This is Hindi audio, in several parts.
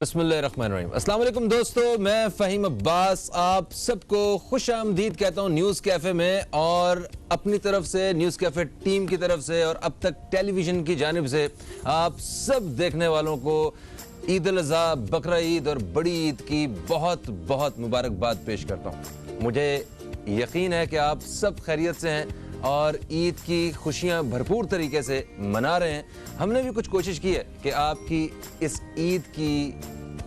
बिस्मिल्लाहिर्रहमानिर्रहीम। अस्सलाम वालेकुम दोस्तों, मैं फ़हीम अब्बास आप सबको खुश आमदीद कहता हूँ न्यूज़ कैफ़े में, और अपनी तरफ से न्यूज़ कैफ़े टीम की तरफ से और अब तक टेलीविज़न की जानिब से आप सब देखने वालों को ईद उल अज़हा, बकरा ईद और बड़ी ईद की बहुत बहुत मुबारकबाद पेश करता हूँ। मुझे यकीन है कि आप सब खैरियत से हैं और ईद की खुशियाँ भरपूर तरीके से मना रहे हैं। हमने भी कुछ कोशिश की है कि आपकी इस ईद की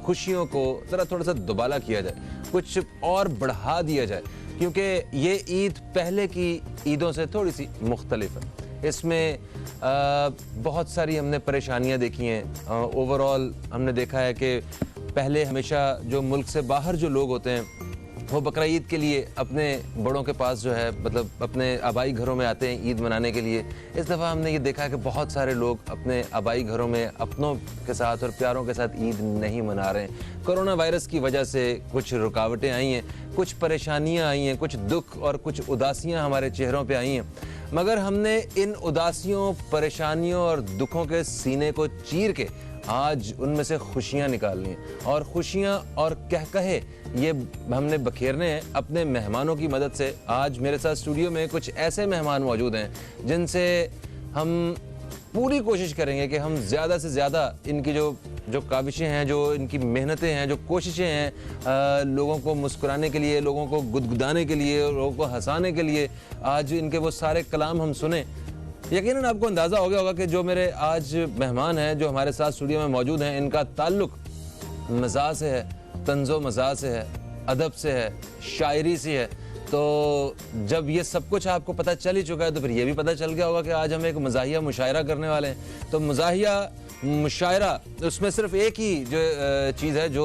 खुशियों को ज़रा थोड़ा सा दुबाला किया जाए, कुछ और बढ़ा दिया जाए, क्योंकि ये ईद पहले की ईदों से थोड़ी सी मुख्तलिफ है। इसमें बहुत सारी हमने परेशानियाँ देखी हैं। ओवरऑल हमने देखा है कि पहले हमेशा जो मुल्क से बाहर जो लोग होते हैं वो बकरा ईद के लिए अपने बड़ों के पास जो है मतलब अपने आबाई घरों में आते हैं ईद मनाने के लिए। इस दफ़ा हमने ये देखा है कि बहुत सारे लोग अपने आबाई घरों में अपनों के साथ और प्यारों के साथ ईद नहीं मना रहे हैं। कोरोना वायरस की वजह से कुछ रुकावटें आई हैं, कुछ परेशानियां आई हैं, कुछ दुख और कुछ उदासियां हमारे चेहरों पे आई हैं, मगर हमने इन उदासियों, परेशानियों और दुखों के सीने को चीर के आज उनमें से खुशियाँ निकालनी हैं, और खुशियाँ और कहे ये हमने बखेरने हैं अपने मेहमानों की मदद से। आज मेरे साथ स्टूडियो में कुछ ऐसे मेहमान मौजूद हैं जिनसे हम पूरी कोशिश करेंगे कि हम ज़्यादा से ज़्यादा इनकी जो काविशें हैं, जो इनकी मेहनतें हैं, जो कोशिशें हैं लोगों को मुस्कुराने के लिए, लोगों को गुदगुदाने के लिए, लोगों को हंसाने के लिए, आज इनके वो सारे कलाम हम सुने। यकीनन आपको अंदाज़ा हो गया होगा कि जो मेरे आज मेहमान हैं जो हमारे साथ स्टूडियो में मौजूद हैं, इनका ताल्लुक़ मज़ाह से है, तंज़ो मज़ाह से है, अदब से है, शायरी से है। तो जब ये सब कुछ आपको पता चल ही चुका है तो फिर ये भी पता चल गया होगा कि आज हम एक मज़ाहिया मुशायरा करने वाले हैं। तो मज़ाहिया मुशायरा, उसमें सिर्फ एक ही जो चीज़ है जो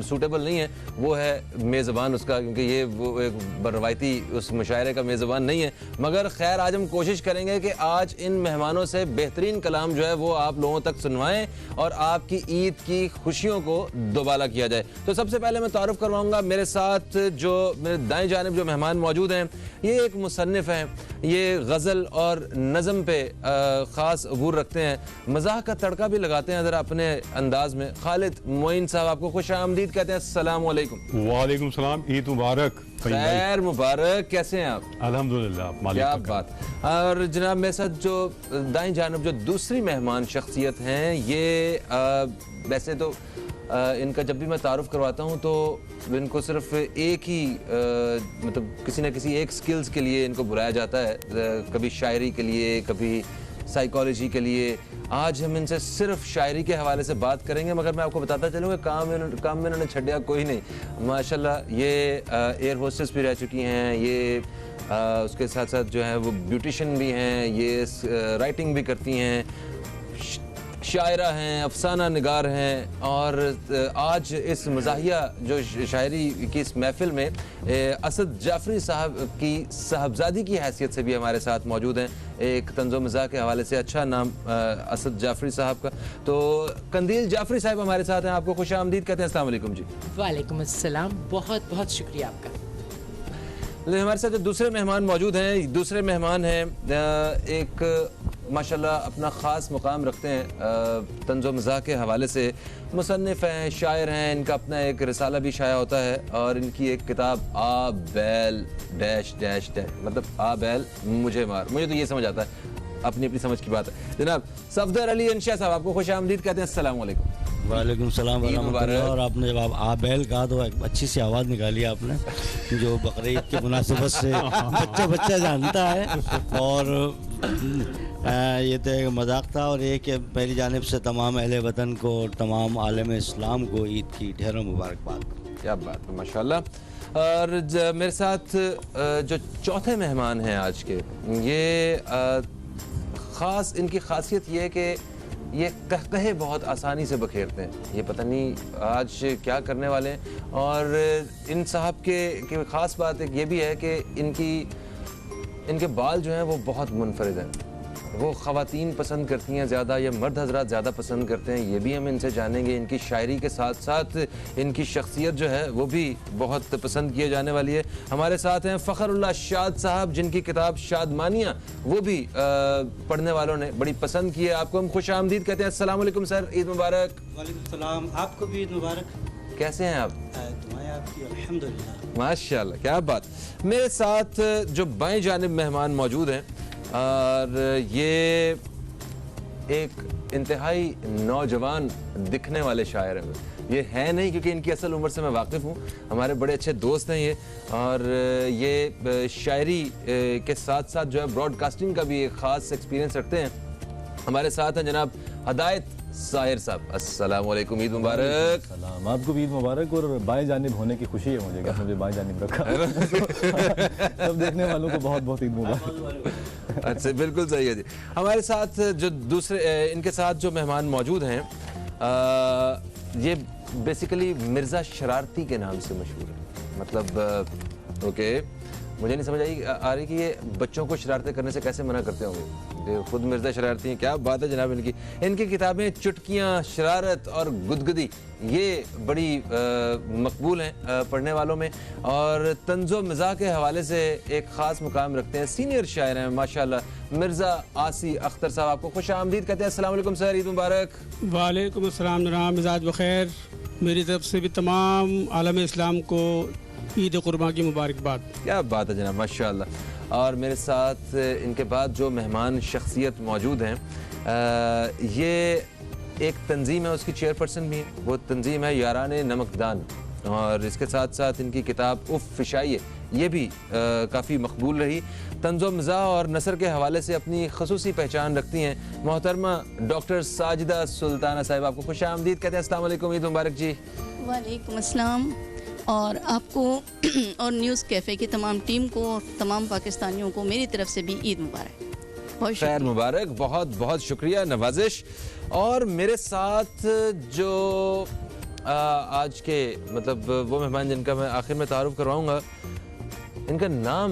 सूटेबल नहीं है वो है मेज़बान उसका, क्योंकि ये वो एक रवायती उस मुशायरे का मेज़बान नहीं है। मगर खैर आज हम कोशिश करेंगे कि आज इन मेहमानों से बेहतरीन कलाम जो है वो आप लोगों तक सुनवाएं और आपकी ईद की खुशियों को दोबाला किया जाए। तो सबसे पहले मैं तारुफ करवाऊँगा, मेरे साथ जो मेरे दाएँ जानिब जो मेहमान मौजूद हैं ये एक मुसन्निफ़ हैं, ये गज़ल और नज़म पे ख़ास अबूर रखते हैं, मज़ाह का तड़का भी लगाते हैं ज़रा अपने अंदाज में। खालिद मोइन साहब आपको खुश आमदीद कहते हैं। अस्सलाम वालेकुम। वालेकुम सलाम, ईद मुबारक। खैर मुबारक, कैसे हैं आप? अल्हम्दुलिल्लाह, क्या बात। और जनाब मेरे साथ जो दाईं जानब जो दूसरी मेहमान शख्सियत हैं, ये वैसे तो इनका जब भी मैं तारुफ करवाता हूँ तो इनको सिर्फ एक ही मतलब किसी न किसी एक स्किल्स के लिए इनको बुलाया जाता है, कभी शायरी के लिए, कभी साइकोलॉजी के लिए। आज हम इनसे सिर्फ शायरी के हवाले से बात करेंगे, मगर मैं आपको बताता चलूँगा काम में इन्होंने छड्या कोई नहीं। माशाल्लाह ये एयर होस्टेस भी रह चुकी हैं, ये उसके साथ साथ जो है वो ब्यूटिशियन भी हैं, ये राइटिंग भी करती हैं, शायरा हैं, अफसाना निगार हैं, और आज इस मज़ाहिया जो शायरी की इस महफ़िल में असद जाफ़री साहब की साहबजादी की हैसियत से भी हमारे साथ मौजूद हैं। एक तंज़ो मज़ाह के हवाले से अच्छा नाम असद जाफ़री साहब का। तो कंदील जाफ़री साहब हमारे साथ हैं, आपको खुश आमदीद कहते हैं। अस्सलाम वालेकुम जी। वालेकुम अस्सलाम, बहुत बहुत शुक्रिया आपका। हमारे साथ जो दूसरे मेहमान मौजूद हैं, दूसरे मेहमान हैं एक माशाल्लाह अपना ख़ास मुकाम रखते हैं तंज़ो मज़ाह के हवाले से, मुसन्निफ़ हैं, शायर हैं, इनका अपना एक रिसाला भी शाया होता है, और इनकी एक किताब आ बैल डैश डैश डैश, मतलब आ बैल मुझे मार, मुझे तो ये समझ आता है, अपनी अपनी समझ की बात है। जनाब सफदर अली अंशा साहब आपको खुश आमदीद कहते हैं। अस्सलाम वालेकुम। वालेकुम सलाम व रहमतुल्लाह। और आपने जब आप आबैल कहा तो एक अच्छी सी आवाज़ निकाली आपने, जो बकरीद की मुनासिबत से बच्चा जानता है। और ये तो एक मजाक था, और एक मेरी जानिब से तमाम अहले वतन को और तमाम आलम इस्लाम को ईद की ढेरों मुबारकबाद। क्या बात है, माशाल्लाह। और मेरे साथ जो चौथे मेहमान हैं आज के, ये ख़ास इनकी खासियत ये है कि ये कहे बहुत आसानी से बखेरते हैं, ये पता नहीं आज क्या करने वाले हैं। और इन साहब के ख़ास बात एक ये भी है कि इनके बाल जो हैं वो बहुत मुनफरिद हैं, वो ख़वातीन पसंद करती हैं ज़्यादा या मर्द हजरात ज़्यादा पसंद करते हैं, ये भी हम इनसे जानेंगे। इनकी शायरी के साथ साथ इनकी शख्सियत जो है वो भी बहुत पसंद किए जाने वाली है। हमारे साथ हैं फ़खरुल्लाह शाद साहब, जिनकी किताब शादमानियाँ वो भी पढ़ने वालों ने बड़ी पसंद की है। आपको हम खुश आमदीद कहते हैं। अस्सलाम वालेकुम सर, ईद मुबारक। वालेकुम सलाम, आपको भी ईद मुबारक। कैसे हैं आप? दुआएं आपकी, अल्हम्दुलिल्लाह। माशाल्लाह, क्या बात। मेरे साथ जो बाएं जानिब मेहमान मौजूद हैं और ये एक इंतहाई नौजवान दिखने वाले शायर हैं। ये है नहीं क्योंकि इनकी असल उम्र से मैं वाकिफ़ हूँ, हमारे बड़े अच्छे दोस्त हैं ये, और ये शायरी के साथ साथ जो है ब्रॉडकास्टिंग का भी एक ख़ास एक्सपीरियंस रखते हैं। हमारे साथ हैं जनाब हदायत साहिर साहब। अस्सलाम वालेकुम, ईद मुबारक। सलाम, आपको भी ईद मुबारक। और बाएं जानिब होने की खुशी है मुझे कि मुझे बाएं जानिब रखा। सब देखने वालों को बहुत बहुत ईद मुबारक। अच्छा, बिल्कुल सही है जी। हमारे साथ जो दूसरे इनके साथ जो मेहमान मौजूद हैं ये बेसिकली मिर्ज़ा शरारती के नाम से मशहूर है। मतलब ओके, मुझे नहीं समझ आ रही कि ये बच्चों को शरारतें करने से कैसे मना करते होंगे। ये खुद मिर्ज़ा शरारती हैं, क्या बात है जनाब। इनकी किताबें चुटकियाँ, शरारत और गुदगुदी ये बड़ी मकबूल हैं पढ़ने वालों में, और तंज़ो मिज़ाह के हवाले से एक ख़ास मुकाम रखते हैं। सीनियर शायर हैं माशाल्लाह, मिर्ज़ा आसी अख्तर साहब। आपको खुश आमदीद कहते हैं। अस्सलाम वालेकुम सर, ईद मुबारक। वालेकुम अस्सलाम जनाब, मिजाज बखैर। मेरी तरफ से भी तमाम आलम इस्लाम को ईद कुर्बान की मुबारकबाद। क्या बात है जनाब, माशाल्लाह। और मेरे साथ इनके बाद जो मेहमान शख्सियत मौजूद हैं, ये एक तंजीम है, उसकी चेयरपर्सन भी है। वो तंजीम है यारान नमकदान, और इसके साथ साथ इनकी किताब उफ़ फिशाई ये भी काफ़ी मकबूल रही। तंज़ो मिज़ाह और नसर के हवाले से अपनी खसूसी पहचान रखती हैं मोहतरमा डॉक्टर साजिदा सुल्ताना साहिब। आपको खुश आमदीद कहते हैं। अस्सलाम वालेकुम, ईद मुबारक जी। वालेकुम अस्सलाम, और आपको और न्यूज़ कैफ़े की तमाम टीम को और तमाम पाकिस्तानियों को मेरी तरफ से भी ईद मुबारक। बहुत खैर मुबारक, बहुत बहुत शुक्रिया, नवाजिश। और मेरे साथ जो आज के मतलब वो मेहमान जिनका मैं आखिर में तारुफ करवाऊँगा, इनका नाम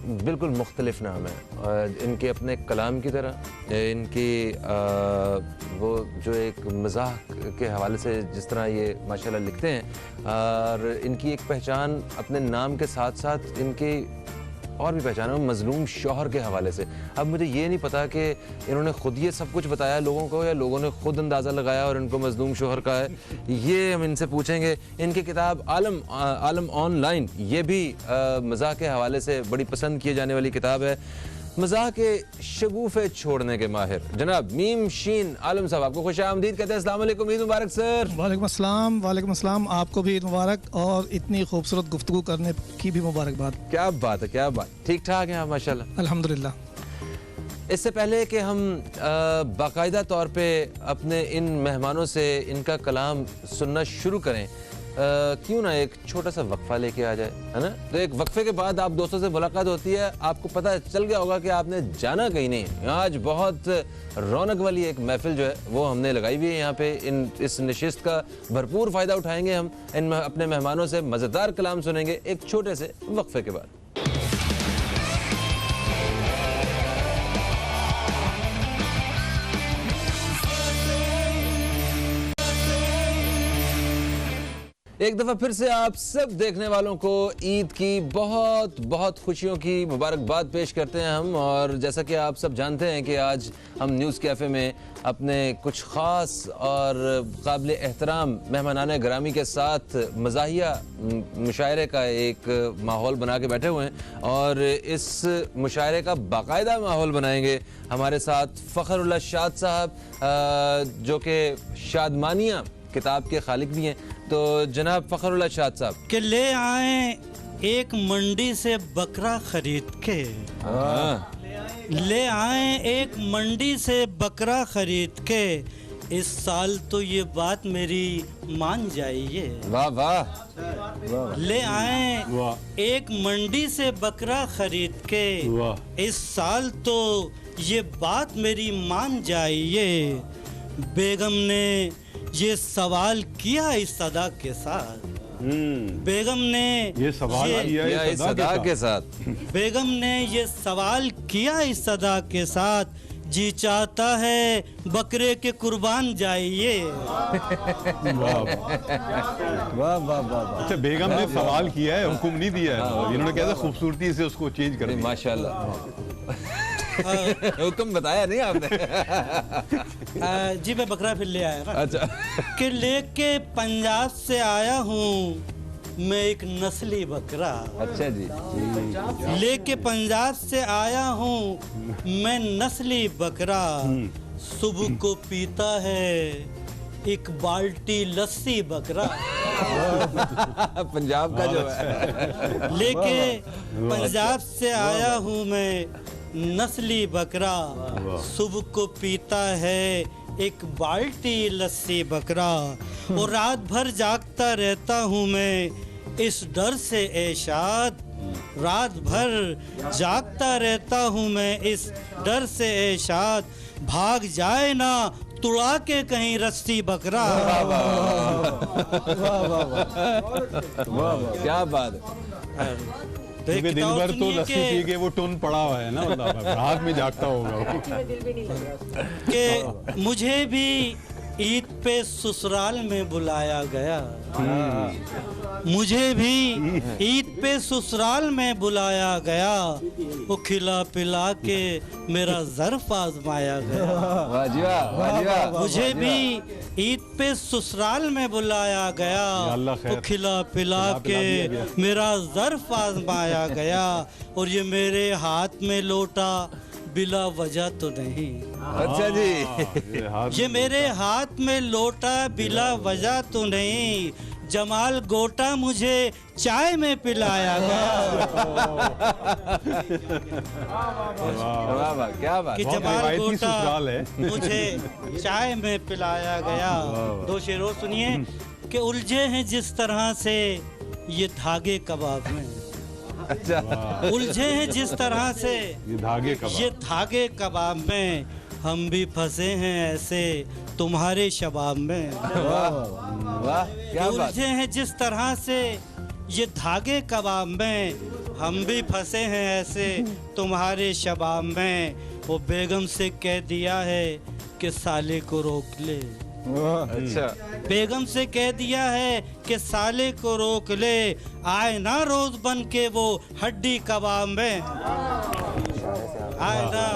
बिल्कुल मुख्तलिफ नाम है, और इनके अपने कलाम की तरह इनकी वो जो एक मज़ाह के हवाले से जिस तरह ये माशाल्लाह लिखते हैं, और इनकी एक पहचान अपने नाम के साथ साथ इनकी और भी पहचान है मज़लूम शौहर के हवाले से। अब मुझे ये नहीं पता कि इन्होंने ख़ुद ये सब कुछ बताया लोगों को या लोगों ने ख़ुद अंदाज़ा लगाया और इनको मज़लूम शौहर का है, ये हम इनसे पूछेंगे। इनकी किताब आलम ऑनलाइन ये भी मज़ाह के हवाले से बड़ी पसंद किए जाने वाली किताब है। मज़ाह के शगुफ़े छोड़ने के माहिर जनाब मीम शीन आलम साहब, आपको खुश आमदीद कहते हैं। अस्सलाम वालेकुम, ईद मुबारक सर। वालेकुम अस्सलाम। वालेकुम अस्सलाम, आपको भी ईद मुबारक और इतनी खूबसूरत गुफ्तगू करने की भी मुबारकबाद। क्या बात है, क्या बात। ठीक ठाक हैं आप माशाल्लाह? अल्हम्दुलिल्लाह। इससे पहले कि हम बाकायदा तौर पे अपने इन मेहमानों से इनका कलाम सुनना शुरू करें, क्यों ना एक छोटा सा वक्फा लेके आ जाए, है ना। तो एक वक्फे के बाद आप दोस्तों से मुलाकात होती है, आपको पता चल गया होगा कि आपने जाना कहीं नहीं। आज बहुत रौनक वाली एक महफिल जो है वो हमने लगाई हुई है यहाँ पे। इस नशिस्त का भरपूर फ़ायदा उठाएंगे हम, इन अपने मेहमानों से मज़ेदार कलाम सुनेंगे एक छोटे से वक्फे के बाद। एक दफ़ा फिर से आप सब देखने वालों को ईद की बहुत बहुत खुशियों की मुबारकबाद पेश करते हैं हम। और जैसा कि आप सब जानते हैं कि आज हम न्यूज़ कैफ़े में अपने कुछ ख़ास और काबिल एहतराम मेहमानान ग्रामी के साथ मज़ाहिया मुशायरे का एक माहौल बना के बैठे हुए हैं, और इस मुशायरे का बाकायदा माहौल बनाएंगे हमारे साथ फ़खरुल्लाह शाद साहब, जो कि शादमानियाँ किताब के खालिक भी हैं। तो जनाब फ़खरुल्लाह शाद साहब, कि ले आए एक मंडी से बकरा खरीद के, ले आए एक मंडी से बकरा खरीद के, इस साल तो ये बात मेरी मान जाइए। वाह वाह। ले आए एक मंडी से बकरा खरीद के, इस साल तो ये बात मेरी मान जाइए। बेगम ने ये सवाल किया इस सदा के साथ, बेगम ने ये सवाल किया इस सदा के साथ, बेगम ने ये सवाल किया इस सदा के साथ, जी चाहता है बकरे के कुर्बान जाइए। वाह वाह वाह वाह। अच्छा, बेगम ने सवाल किया है, हुक्म नहीं दिया है। इन्होंने कहा था खूबसूरती से उसको चेंज कर दिया। माशाल्लाह। हुक्म बताया नहीं आपने? जी मैं बकरा फिर ले आया ना। अच्छा। कि लेके पंजाब से आया हूँ मैं एक नस्ली बकरा। अच्छा जी। लेके पंजाब से आया हूँ मैं नस्ली बकरा। सुबह को पीता है एक बाल्टी लस्सी बकरा। पंजाब का जो है। लेके पंजाब से आया हूँ मैं नस्ली बकरा। सुबह को पीता है एक बाल्टी लस्सी बकरा। और रात भर जागता रहता हूँ मैं इस डर से एशाद। रात भर जागता रहता हूँ मैं इस डर से एशाद। भाग जाए ना तुड़ा के कहीं रस्सी बकरा। क्या बात है। क्योंकि दिन भर तो लस्सी पी के वो टोन पड़ा हुआ है ना, मतलब रात में जागता होगा कि मुझे भी ईद पे ससुराल में बुलाया गया। मुझे भी ईद पे ससुराल में बुलाया गया। वो खिला पिला के मेरा ज़र्फ आजमाया गया। वाह जी वाह, वाह जी वाह। मुझे भी ईद पे ससुराल में बुलाया गया। वो खिला पिला के मेरा ज़र्फ आजमाया गया। और ये मेरे हाथ में लोटा बिला वजह तो नहीं। अच्छा जी। ये मेरे हाथ में लोटा बिला वजह तो नहीं। जमाल गोटा मुझे चाय में पिलाया गया। वाह वाह, क्या बात। कि जमाल गोटा मुझे चाय में पिलाया गया। दो शेर और सुनिए कि उलझे हैं जिस तरह से ये धागे कबाब में। अच्छा। उलझे हैं जिस तरह से ये धागे कबाब में। हम भी फंसे हैं ऐसे तुम्हारे शबाब में। वाह, क्या बात। उलझे हैं जिस तरह से ये धागे कबाब में। हम भी फंसे हैं ऐसे तुम्हारे शबाब में। वो बेगम से कह दिया है कि साले को रोक ले। अच्छा। बेगम से कह दिया है कि साले को रोक ले। आए ना रोज बन के वो हड्डी कबाब में। आए ना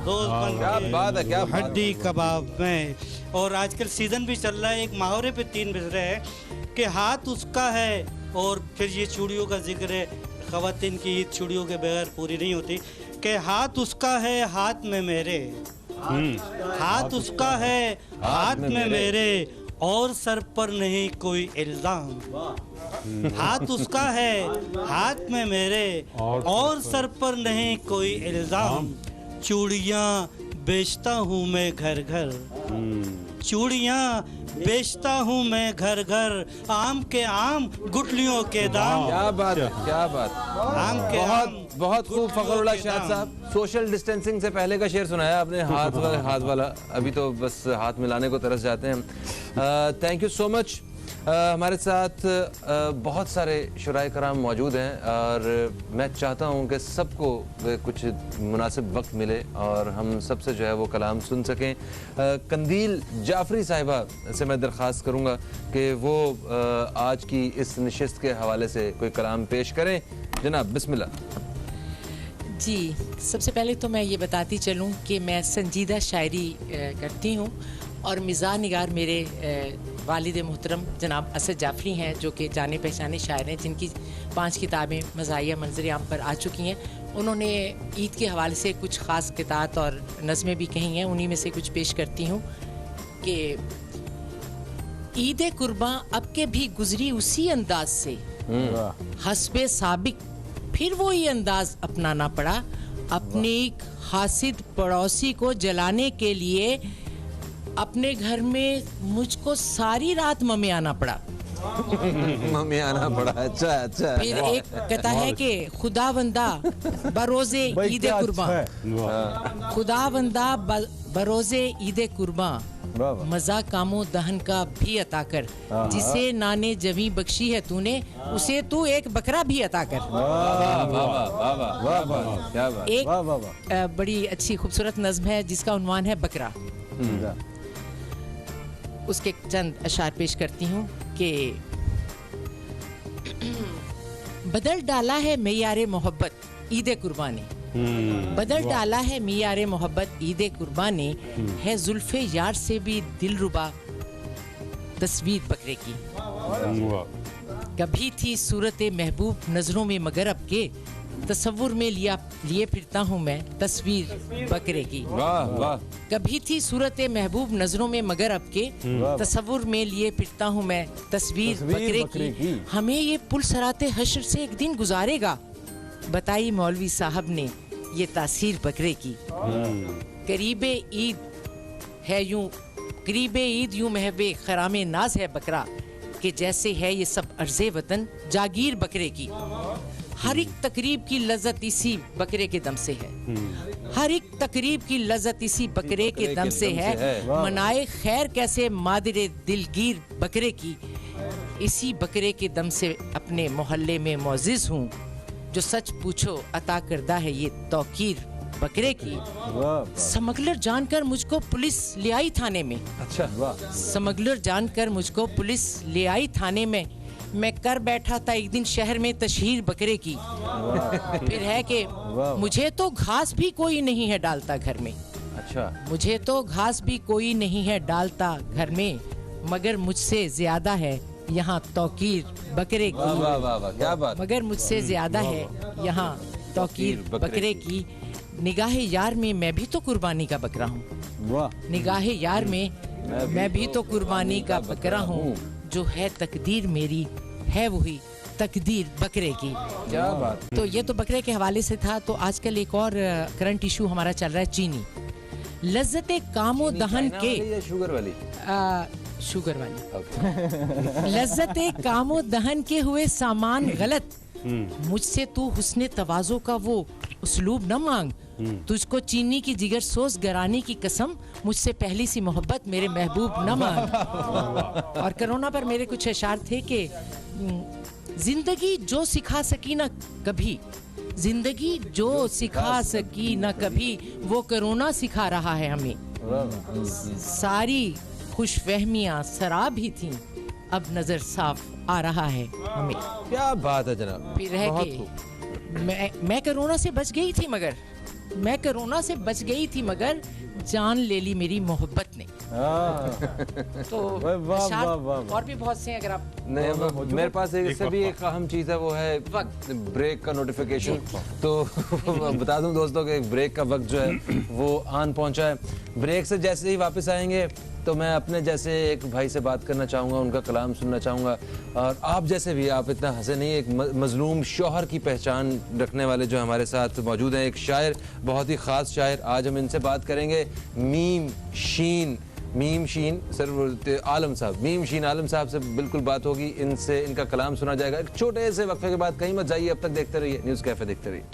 रोज बन क्या बात है, क्या के हड्डी कबाब में। और आजकल सीजन भी चल रहा है। एक मुहावरे पे 3 बिज रहे हैं कि हाथ उसका है। और फिर ये चूड़ियों का जिक्र है। ख़वातीन की ईद चूड़ियों के बगैर पूरी नहीं होती। कि हाथ उसका है हाथ में मेरे। हाथ उसका है हाथ में मेरे। और सर पर नहीं कोई इल्जाम। हाथ उसका है हाथ में मेरे। और सर पर नहीं कोई इल्जाम। चूड़ियाँ बेचता हूँ मैं घर घर। चूड़ियाँ बेचता हूँ मैं घर घर। आम के आम गुठलियों के दाम। क्या बात है, क्या बात। आम के आम बहुत खूब फखरुल्लाह शाद साहब। सोशल डिस्टेंसिंग से पहले का शेर सुनाया आपने, हाथ वाला। अभी तो बस हाथ मिलाने को तरस जाते हैं। Thank you so much. हमारे साथ बहुत सारे शुराए कराम मौजूद हैं और मैं चाहता हूं कि सबको कुछ मुनासिब वक्त मिले और हम सबसे जो है वो कलाम सुन सकें। कंदील जाफरी साहिबा से मैं दरख्वास्त करूंगा कि वो आज की इस नशिस्त के हवाले से कोई कलाम पेश करें। जनाब बिस्मिल्लाह। जी, सबसे पहले तो मैं ये बताती चलूँ कि मैं संजीदा शायरी करती हूँ और मिज़ाह निगार मेरे वालिद मोहतरम जनाब असद जाफरी हैं, जो कि जाने पहचाने शायर हैं, जिनकी 5 किताबें मज़ाहिया मंज़र आम पर आ चुकी हैं। उन्होंने ईद के हवाले से कुछ ख़ास किताब और नज़में भी कही हैं। उन्हीं में से कुछ पेश करती हूँ कि ईद कुर्बां अब के भी गुजरी उसी अंदाज से। हस्बे साबिक फिर वही अंदाज अपनाना पड़ा। अपने हासिद पड़ोसी को जलाने के लिए अपने घर में मुझको सारी रात मम्मी आना पड़ा। मम्मी आना पड़ा। अच्छा अच्छा। फिर एक कहता है कि खुदावंदा बरोज़े ईद कुर्बां। खुदावंदा बरोज़े ईद कुर्बां वाह वाह। मजा कामो दहन का भी अता कर, जिसे नाने जवी बख्शी है तूने, उसे तू एक बकरा भी अता कर। वाह वाह वाह वाह वाह वाह, क्या बात। एक वाह वाह वाह। बड़ी अच्छी खूबसूरत नज्म है जिसका उन्वान है बकरा। उसके चंद अशार पेश करती हूँ कि बदल डाला है मेयारे मोहब्बत ईद कुर्बानी, बदल डाला है मेयारे मोहब्बत ईद कुर्बानी, है जुल्फे यार से भी दिलरुबा तस्वीर बकरे की। कभी थी सूरत महबूब नजरों में मगर अब के, तसव्वुर में लिए फिरता हूँ मैं तस्वीर बकरे की। वाह वाह। कभी थी सूरत महबूब नजरों में मगर अब के, तसव्वुर में लिए फिरता हूँ मैं तस्वीर बकरे की। हमें ये पुल सराते हश्र से एक दिन गुजारेगा, बताई मौलवी साहब ने ये तासीर बकरे की। करीबे ईद है यूं, करीबे ईद यूं महबे खरामे नाज है बकरा, कि जैसे है ये सब अर्ज़े वतन जागीर बकरे की। हर एक तकरीब की लज्जत इसी बकरे के दम से है, हर एक तकरीब की लज्जत इसी बकरे के दम से है। मनाए खैर कैसे मादिरे दिलगीर बकरे की, इसी बकरे के दम से अपने मोहल्ले में मौजिज़ हूँ, जो सच पूछो अता करदा है ये तौकीर बकरे की। स्मगलर जानकर मुझको पुलिस ले आई थाने में, अच्छा वाह। स्मगलर जानकर मुझको पुलिस ले आई थाने में, मैं कर बैठा था एक दिन शहर में तशहीर बकरे की। फिर है कि मुझे तो घास भी कोई नहीं है डालता घर में, अच्छा मुझे तो घास भी कोई नहीं है डालता घर में, मगर मुझसे ज्यादा है यहाँ तौकीर बकरे की। वाह वाह वाह, क्या बात। मगर मुझसे ज्यादा है यहाँ तौकीर बकरे की। निगाहे यार में मैं भी तो कुर्बानी का बकरा हूँ, निगाहे यार में मैं भी तो कुर्बानी का बकरा हूँ, जो है तकदीर मेरी है वही तकदीर बकरे की। क्या बात। तो ये तो बकरे के हवाले से था। तो आजकल एक और करंट इशू हमारा चल रहा है, चीनी। लज्जते कामो दहन के, शुगर वाली, शुगर वाली। लज्जते कामो दहन के हुए सामान गलत, मुझसे तू हुस्ने तवाज़ो का वो उसलूब न मांग, तुझको चीनी की जिगर सोस गरानी की कसम, मुझसे पहली सी मोहब्बत मेरे महबूब न मांग। और कोरोना पर मेरे कुछ अशार थे कि जिंदगी जो सिखा सकी ना कभी, जिंदगी जो सिखा सकी ना कभी, वो कोरोना सिखा रहा है हमें। सारी खुशफहमियाँ शराब ही थीं, अब नजर साफ आ रहा है हमें। क्या बात है जनाब। फिर है कि मैं कोरोना से बच गई थी, मगर मैं कोरोना से बच गई थी मगर जान ले ली मेरी मोहब्बत ने। तो और भी बहुत से अगर आप नहीं, मेरे पास इससे भी एक अहम चीज़ है, वो है ब्रेक का नोटिफिकेशन। तो बता दूं दोस्तों कि ब्रेक का वक्त जो है वो आन पहुंचा है। ब्रेक से जैसे ही वापस आएंगे तो मैं अपने जैसे एक भाई से बात करना चाहूँगा, उनका कलाम सुनना चाहूँगा। और आप जैसे भी, आप इतना हंसे नहीं, एक मजलूम शौहर की पहचान रखने वाले जो हमारे साथ मौजूद हैं, एक शायर, बहुत ही ख़ास शायर। आज हम इनसे बात करेंगे। मीम शीन सर आलम साहब, मीम शीन आलम साहब से बिल्कुल बात होगी, इनसे इनका कलाम सुना जाएगा। एक छोटे से वक्फे के बाद कहीं मत जाइए, अब तक देखते रहिए न्यूज़ कैफे, देखते रहिए।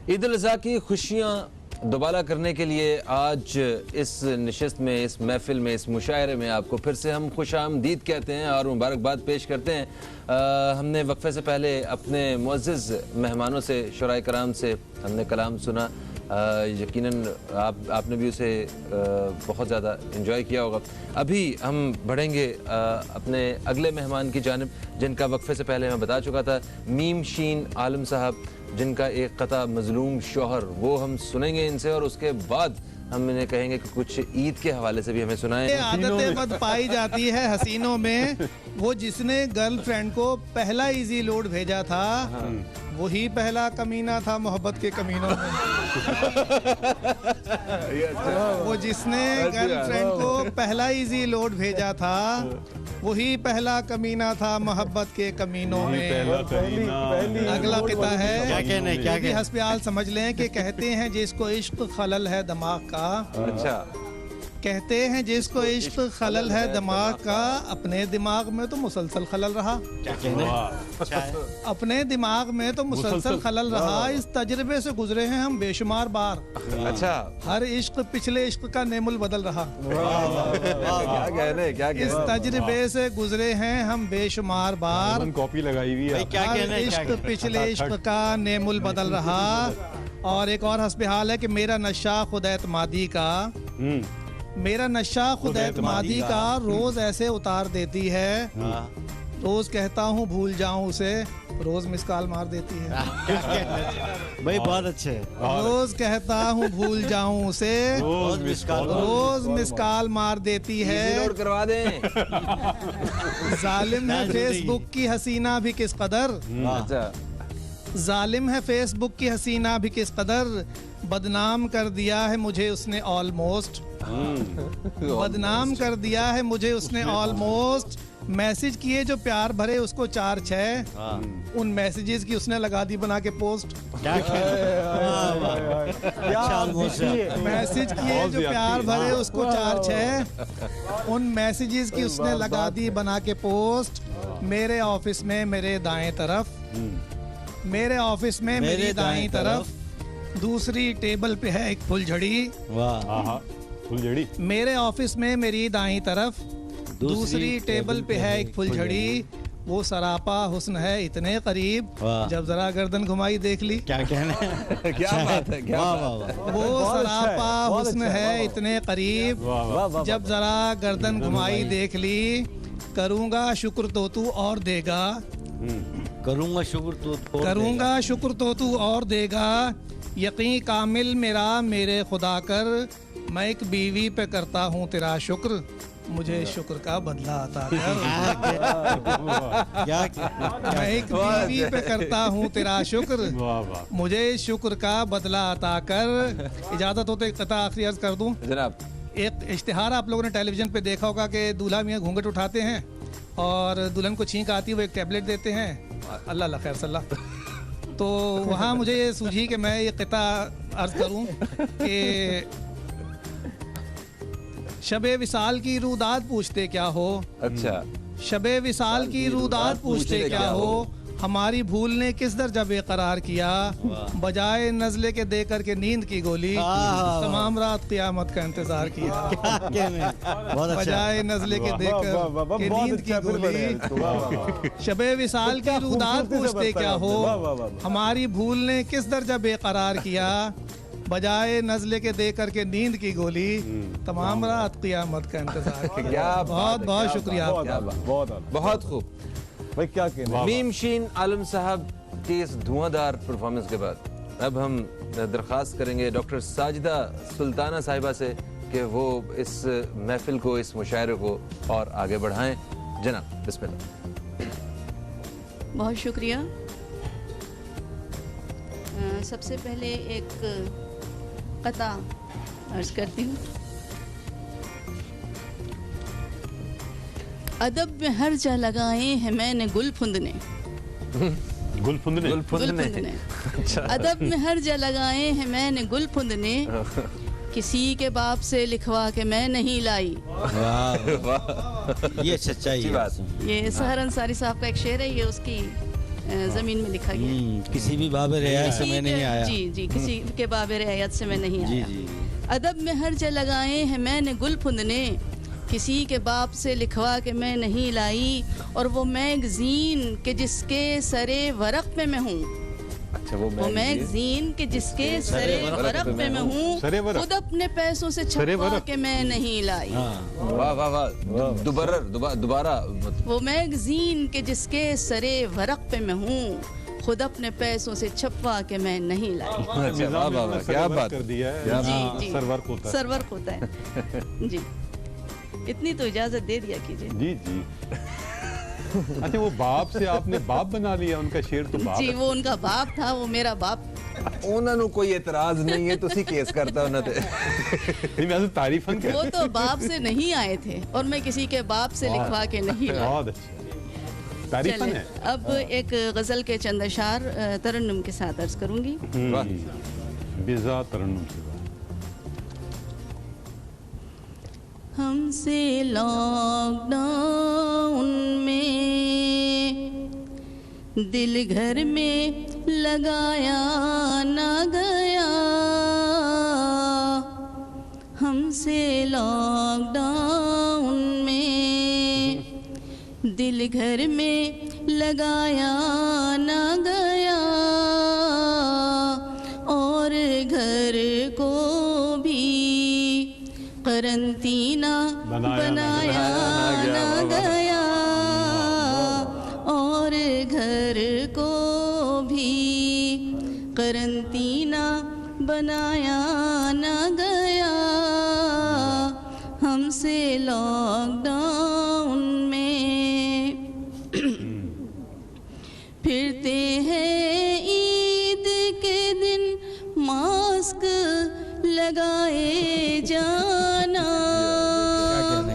ईद उल अज़हा की खुशियाँ दोबारा करने के लिए आज इस नशिस्त में, इस महफिल में, इस मुशायरे में आपको फिर से हम खुशामदीद कहते हैं और मुबारकबाद पेश करते हैं। हमने वक्फे से पहले अपने मुअज़्ज़िज़ मेहमानों से, शुराए कराम से हमने कलाम सुना। यकीनन आपने भी उसे बहुत ज़्यादा एंजॉय किया होगा। अभी हम बढ़ेंगे अपने अगले मेहमान की जानिब, जिनका वक्फे से पहले मैं बता चुका था, मीम शीन आलम साहब, जिनका एक कता मजलूम शौहर, वो हम सुनेंगे इनसे। और उसके बाद हम इन्हें कहेंगे कि कुछ ईद के हवाले से भी हमें सुनाएं। आदतें बद पाई जाती है हसीनों में, वो जिसने गर्लफ्रेंड को पहला इजी लोड भेजा था, वही पहला कमीना था मोहब्बत के कमीनों में। वो जिसने गर्लफ्रेंड को पहला इजी लोड भेजा था, वही पहला कमीना था मोहब्बत के कमीनों में। अगला किता है, क्या हस्बियाल समझ लें कि कहते हैं जिसको इश्क खलल है दिमाग का, अच्छा, कहते हैं जिसको इश्क खलल है दिमाग का, अपने दिमाग में तो मुसलसल खलल रहा। क्या कहना है? अपने दिमाग में तो मुसलसल खलल रहा। इस तजर्बे से गुजरे हैं हम बेशुमार बार। अच्छा, हर इश्क पिछले इश्क का नेमुल बदल रहा। क्या कह रहे हैं, क्या कह इस रहे हैं? तजर्बे से गुजरे हैं हम बेशुमार बार। कॉपी लगाई हुई है। क्या हर कहना है? इश्क पिछले इश्क का नेमुल बदल रहा। और एक और हस्बे हाल है कि मेरा नशा खुद एतमादी का, मेरा नशा खुद एतमादी का रोज ऐसे उतार देती है। रोज कहता हूँ भूल जाऊं उसे, रोज मिस कॉल मार देती है। भाई बहुत अच्छे है। रोज कहता हूँ भूल जाऊं उसे, रोज मिस कॉल मार देती है। नोट करवा दें। जालिम है फेसबुक की हसीना भी किस कदर, अच्छा, जालिम है फेसबुक की हसीना भी किस कदर, बदनाम कर दिया है मुझे उसने ऑलमोस्ट, बदनाम कर दिया है मुझे उसने ऑलमोस्ट। मैसेज किए जो प्यार भरे उसको 4-6, उन मैसेजेस की उसने लगा दी बना के पोस्ट। क्या मैसेज किए जो प्यार भरे उसको 4-6, उन मैसेजेस की उसने लगा दी बना के पोस्ट। मेरे ऑफिस में मेरे दाएं तरफ, मेरे ऑफिस में मेरी दाईं तरफ, दूसरी टेबल पे है एक फुलझड़ी। वाह, फुलझड़ी। मेरे ऑफिस में मेरी दाईं तरफ, दूसरी टेबल पे है एक फुलझड़ी। वो सरापा हुस्न है इतने करीब, जब जरा गर्दन घुमाई देख ली। क्या कहना है? क्या बात है, क्या बात है। वो सरापा हुस्न है इतने करीब, जब जरा गर्दन घुमाई देख ली। करूँगा शुक्र तो तू और देगा, करूँगा शुक्र तो करूँगा शुक्र तो तू और देगा। यकीन कामिल मेरा मेरे खुदा कर, मैं एक बीवी पे करता हूँ तेरा शुक्र, मुझे शुक्र का बदला अता कर। मैं एक बीवी पे करता हूँ तेरा शुक्र, मुझे शुक्र का बदला अता कर। इजाजत हो तो एक कथा आखिरी अर्ज कर दूं। जनाब, एक इश्तिहार आप लोगों ने टेलीविजन पे देखा होगा कि दूल्हा मियाँ घूंघट उठाते हैं और दुल्हन को छींक आती है, वो एक टैबलेट देते हैं। अल्लाह ला खैर सल्ला। तो वहाँ मुझे ये सूझी कि मैं ये कथा अर्ज करूँ कि शबे विसाल की रूदात पूछते क्या हो। अच्छा, शबे विसाल की रूदात पूछते क्या हो, हमारी भूल ने किस दर्जा बेकरार किया। बजाय नजले के दे करके नींद की गोली, तमाम रात क़यामत का इंतजार किया। बजाय नजले के देकर के नींद की गोली, शबे विसाल की रूदात पूछते क्या हो, हमारी भूल ने किस दर्जा बेकरार किया। बजाय नजले के दे करके नींद की गोली, तमाम रात क़यामत का इंतजार किया। बहुत बहुत शुक्रिया आपका। बहुत खूब भाई, क्या कहना। मीम शीन आलम साहब की इस धुआंधार परफॉर्मेंस के बाद अब हम दरख्वास्त करेंगे डॉक्टर साजिदा सुल्ताना साहिबा से कि वो इस महफिल को, इस मुशायरे को और आगे बढ़ाएं। जनाब, बिस्मिल्लाह। बहुत शुक्रिया। सबसे पहले एक कथा अर्ज करती हूँ। अदब में हर जा लगाए हैं मैंने गुल फुंदने, गुल फुंदने, गुल फुंदने। अदब में हर जा लगाए हैं मैंने गुल फुंदने, किसी के बाप से लिखवा के मैं नहीं लाई। ये सच्चाई है। ये सहर अंसारी साहब का एक शेर है, ये उसकी जमीन में लिखा गया है। किसी भी बाबे रियायत से मैं नहीं आया। जी जी, किसी के बाबे रियायत से मैं नहीं आया। जी। अदब में हर जा लगाए हैं मैंने गुल फुंदने, किसी के बाप से लिखवा के मैं नहीं लाई। और वो मैगजीन के जिसके सरे वरक पे मैं हूँ, अच्छा, वो मैगजीन के जिसके सरे वरक पे मैं हूँ, खुद अपने पैसों से छपवा के मैं नहीं लाई। वाह वाह वाह, दोबारा। वो मैगजीन के जिसके सरे वरक पे मैं हूँ, खुद अपने पैसों से छपवा के मैं नहीं लाई। अच्छा, वाह वाह वाह, क्या बात कर दिया है। जी जी, सरवर्क होता है, सरवर्क होता है। जी, इतनी तो इजाजत दे दिया कीजिए। जी जी। अच्छा, वो बाप से आपने बाप बना लिया, उनका शेर तो बाप जी, है। वो उनका बाप था, वो मेरा बाप। उन्होंने कोई एतराज नहीं है, तुसी केस करता उन्होंने। नहीं, मैं तो तारीफन कर। वो तो बाप से नहीं आए थे और मैं किसी के बाप से लिखवा के नहीं लाई। बहुत अच्छा, तारीफन है। अब एक गजल के चंद अशार तरन्नुम के साथ अर्ज करूंगी। बिज़ा तरन्नुम से हमसे लॉकडाउन में दिल घर में लगाया ना गया, हमसे लॉकडाउन में दिल घर में लगाया ना गया, और घर को भी करंटीना बनाया ना गया, और घर को भी करंटीना बनाया ना गया, हमसे लॉकडाउन में। फिरते हैं ईद के दिन मास्क लगाए जाना,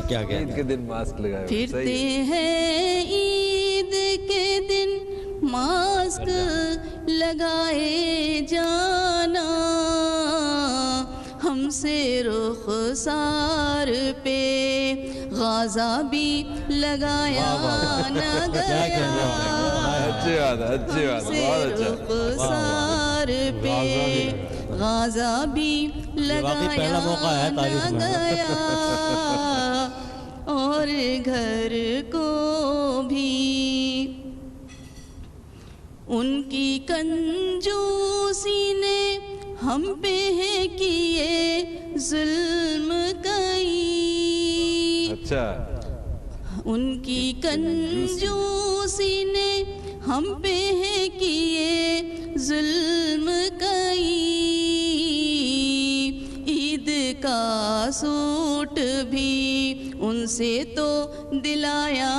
क्या ईद के दिन मास्क लगाए, फिरते हैं ईद के दिन मास्क लगाए जाना, हमसे रुखसार पे गाज़ा भी लगाया ना गया, अच्छी बात है, अच्छी बात है, बहुत अच्छा। रुखसार पे गाज़ा भी लगाया ना गया, और घर को भी। उनकी कंजूसी ने हम पे है किए जुल्म कई, अच्छा, उनकी कंजूसी ने हम पे है किए जुल्म कई, ईद का सूट भी उनसे तो दिलाया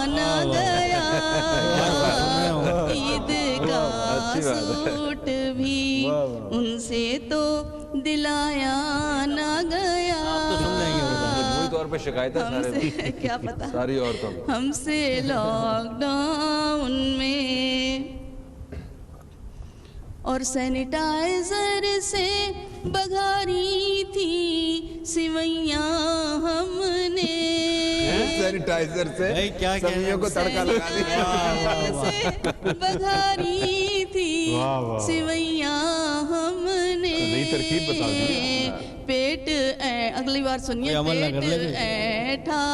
ना गया, ईद का सूट भी उनसे तो दिलाया ना गया, मजबूरी तौर पे शिकायत है सारे, क्या पता सारी औरतों को। हमसे लॉकडाउन में, और सैनिटाइजर से बघारी थी सिवैयां हमने, सैनिटाइजर से क्या सब्जियों को तड़का लगा दिया, से बघारी थी सिवैयां हमने, नई तरकीब बता दी। पेट अगली बार सुनिए, पेट ऐठा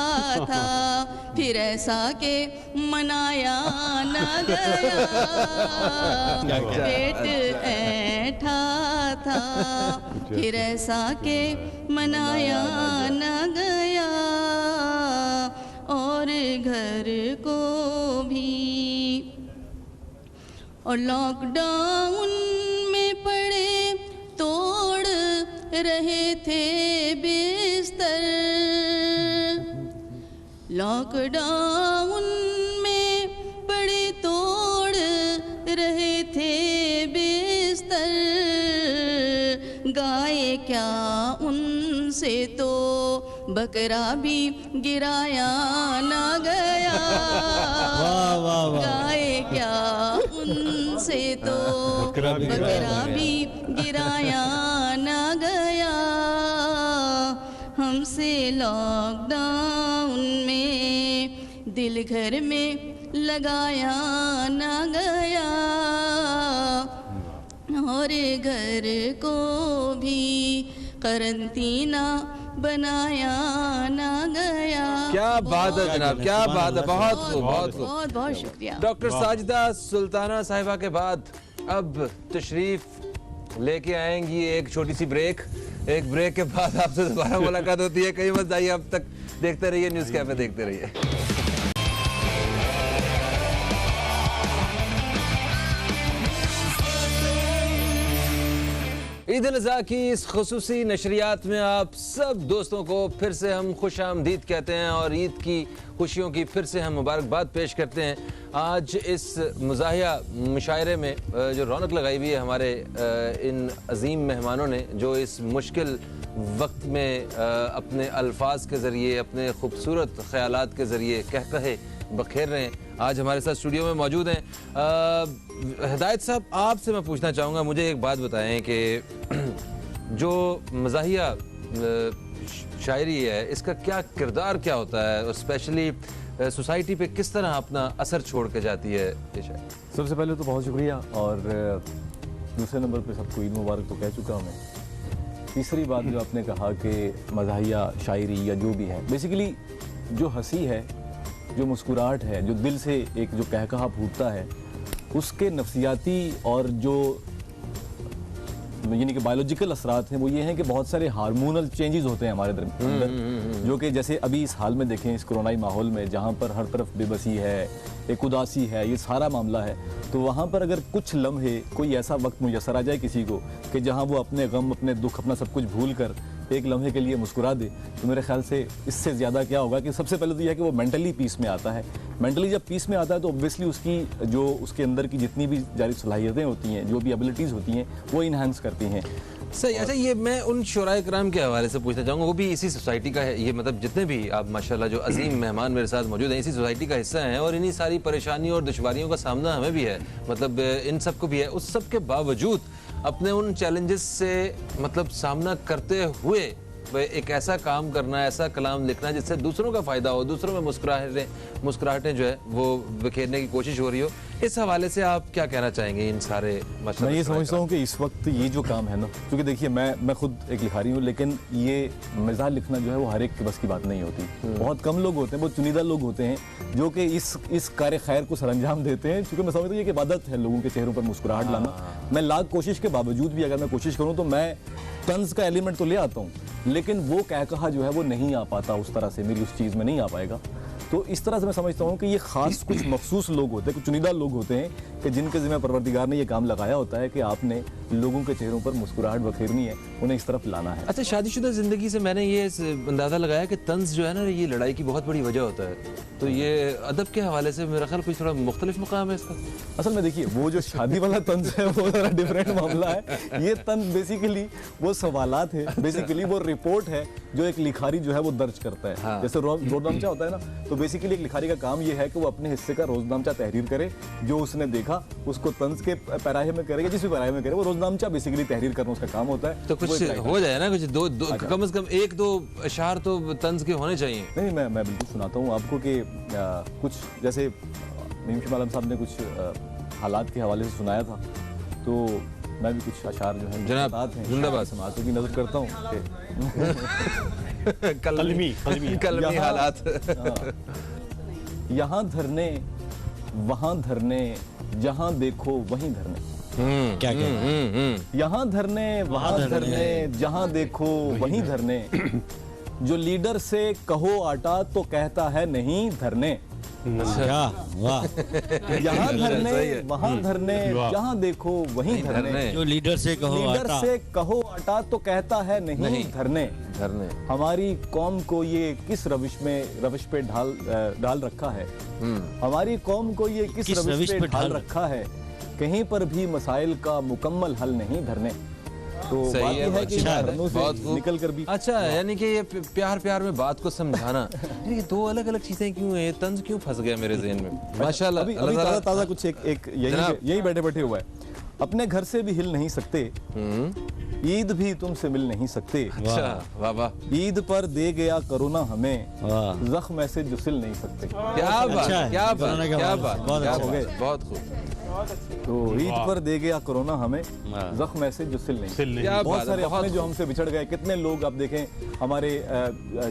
था फिर ऐसा के मनाया ना गया, पेट ऐठा था फिर ऐसा के मनाया ना गया, और घर को भी। और लॉकडाउन में पड़े तोड़ रहे थे बिस्तर, लॉकडाउन में बड़े तोड़ रहे थे बिस्तर, गाय क्या उनसे तो बकरा भी गिराया ना गया, गाय क्या उनसे तो बकरा भी गिराया ना गया, हमसे लॉकडाउन में दिल घर में लगाया ना गया, और घर को भी करंटीना बनाया ना गया। क्या बात है जनाब, क्या बात है, बहुत खूब, बहुत खूब, बहुत बहुत शुक्रिया। डॉक्टर साजिदा सुल्ताना साहिबा के बाद अब तशरीफ लेके आएंगी एक छोटी सी ब्रेक, एक ब्रेक के बाद आपसे दोबारा मुलाकात होती है, कहीं मत जाइए, अब तक देखते रहिए न्यूज़ कैफे, देखते रहिए। ईद उल अज़हा की इस खुसूसी नशरियात में आप सब दोस्तों को फिर से हम खुश आमदीद कहते हैं और ईद की खुशियों की फिर से हम मुबारकबाद पेश करते हैं। आज इस मज़ाहिया मुशायरे में जो रौनक लगाई हुई है हमारे इन अजीम मेहमानों ने, जो इस मुश्किल वक्त में अपने अल्फाज के ज़रिए, अपने खूबसूरत ख़यालात के ज़रिए कहकहे बखेर रहे हैं, आज हमारे साथ स्टूडियो में मौजूद हैं। हिदायत साहब, आपसे मैं पूछना चाहूँगा, मुझे एक बात बताएं कि जो मज़ाहिया शायरी है, इसका क्या किरदार क्या होता है और स्पेशली सोसाइटी पे किस तरह अपना असर छोड़ के जाती है ये शायरी? सबसे पहले तो बहुत शुक्रिया, और दूसरे नंबर पे सबको ईद मुबारक तो कह चुका हूँ मैं। तीसरी बात जो आपने कहा कि मज़ाहिया शायरी या जो भी है, बेसिकली जो हंसी है, जो मुस्कुराहट है, जो दिल से एक जो कहकहा फूटता है, उसके नफ्सियाती और जो यानी कि बायोलॉजिकल असरात हैं वो ये हैं कि बहुत सारे हार्मोनल चेंजेस होते हैं हमारे अंदर, जो कि जैसे अभी इस हाल में देखें, इस कोरोनाई माहौल में जहाँ पर हर तरफ बेबसी है, एक उदासी है, ये सारा मामला है, तो वहाँ पर अगर कुछ लम्हे कोई ऐसा वक्त मुयसर आ जाए किसी को कि जहाँ वो अपने गम, अपने दुख, अपना सब कुछ भूल कर एक लम्हे के लिए मुस्कुरा दे, तो मेरे ख्याल से इससे ज़्यादा क्या होगा कि सबसे पहले तो यह है कि वो मेंटली पीस में आता है। मेंटली जब पीस में आता है तो ऑब्वियसली उसकी जो उसके अंदर की जितनी भी जारी सलाहियतें होती हैं, जो भी एबिलिटीज़ होती हैं, वो इन्हांस करती हैं। सही। अच्छा, ये मैं उन शुराए कराम के हवाले से पूछना चाहूँगा, वो भी इसी सोसाइटी का है, ये मतलब जितने भी आप माशाल्लाह जो अजीम मेहमान मेरे साथ मौजूद हैं इसी सोसाइटी का हिस्सा हैं और इन्हीं सारी परेशानियों और दुश्वारियों का सामना हमें भी है, मतलब इन सब को भी है। उस सब के बावजूद अपने उन चैलेंजेस से मतलब सामना करते हुए एक ऐसा काम करना, ऐसा कलाम लिखना जिससे दूसरों का फ़ायदा हो, दूसरों में मुस्कुराहटें जो है वो बिखेरने की कोशिश हो रही हो, इस हवाले से आप क्या कहना चाहेंगे इन सारे मसले? मैं ये समझता हूँ कि इस वक्त ये जो काम है ना, क्योंकि देखिए मैं खुद एक लिखारी हूँ, लेकिन ये मिजाज लिखना जो है वो हर एक के बस की बात नहीं होती। बहुत कम लोग होते हैं, बहुत चुनिंदा लोग होते हैं जो कि इस कार्य खैर को सरअंजाम देते हैं, क्योंकि मैं समझता हूँ ये कि इबादत है लोगों के चेहरों पर मुस्कुराहट लाना। मैं लाख कोशिश के बावजूद भी अगर मैं कोशिश करूँ तो मैं तंज का एलिमेंट तो ले आता हूँ, लेकिन वो कहकहा जो है वो नहीं आ पाता उस तरह से, मेरी उस चीज़ में नहीं आ पाएगा। तो इस तरह से मैं समझता हूँ कि ये ख़ास कुछ मखसूस लोग होते हैं, कुछ चुनिंदा लोग होते हैं कि जिनके ज़िम्मे परवरदिगार ने ये काम लगाया होता है कि आपने लोगों के चेहरों पर मुस्कुराहट बखेरनी है, उन्हें इस तरफ लाना है। अच्छा, शादीशुदा ज़िंदगी से मैंने ये अंदाज़ा लगाया कि तंज जो है ना, ये लड़ाई की बहुत बड़ी वजह होता है, तो ये अदब के हवाले से मेरा ख्याल कुछ थोड़ा मुख्तलिफ मुकाम है इसका। असल में देखिए, वो जो शादी वाला तंज है वो ज़रा डिफरेंट मामला है। ये तंज बेसिकली वो सवालात है, बेसिकली वो रिपोर्ट है जो एक लिखारी जो है वो दर्ज करता है। हाँ। जैसे रोजनामचा होता है ना, तो बेसिकली एक लिखारी का काम ये है कि वो अपने हिस्से का रोजनामचा तहरीर करे, जो उसने देखा उसको तंज के पैराहे में करे या जिस भी पैराहे में करे, वो रोजनामचा बेसिकली तहरीर करना उसका काम होता है। तो कुछ हो जाए ना, कुछ दो कम से कम एक दो अशार तो तंज के होने चाहिए। नहीं, मैं बिल्कुल सुनाता हूँ आपको कि कुछ जैसे मीम आलम साहब ने कुछ हालात के हवाले से सुनाया था, तो मैं भी कुछ अशार जो है जनाब जिंदाबाद समातों की नजर करता हूँ। कलमी हालात। यहाँ धरने, वहाँ धरने, जहाँ देखो वहीं धरने। क्या यहाँ धरने, वहाँ धरने, जहाँ देखो वहीं धरने। जो लीडर से कहो आटा तो कहता है नहीं धरने। क्या वाह। यहाँ धरने, वहाँ धरने, जहाँ देखो वहीं धरने। जो लीडर से कहो आटा तो कहता है नहीं धरने। हमारी कौम को ये किस रविश पे डाल रखा है। हमारी कौम को ये किस रविश पे ढाल रखा है। कहीं पर भी मसाइल का मुकम्मल हल नहीं धरने। तो बात ये है कि निकल कर भी अच्छा, यानी कि ये प्यार में बात को समझाना। ये दो अलग अलग चीजें क्यों है, तंज क्यों फंस गया मेरे ज़हन में? माशाल्लाह, अभी ताज़ा कुछ एक यही बैठे हुआ है। अपने घर से भी हिल नहीं सकते, ईद भी तुमसे मिल नहीं सकते। अच्छा, वाह वाह। ईद पर दे गया कोरोना हमें, जख्म ऐसे जो सिल नहीं सकते। क्या बात, क्या बात, क्या बात, बहुत खूब। तो ईद पर दे गया कोरोना हमें, जख्म ऐसे जो सिल नहीं। बहुत सारे अपने जो हमसे बिछड़ गए, कितने लोग आप देखें हमारे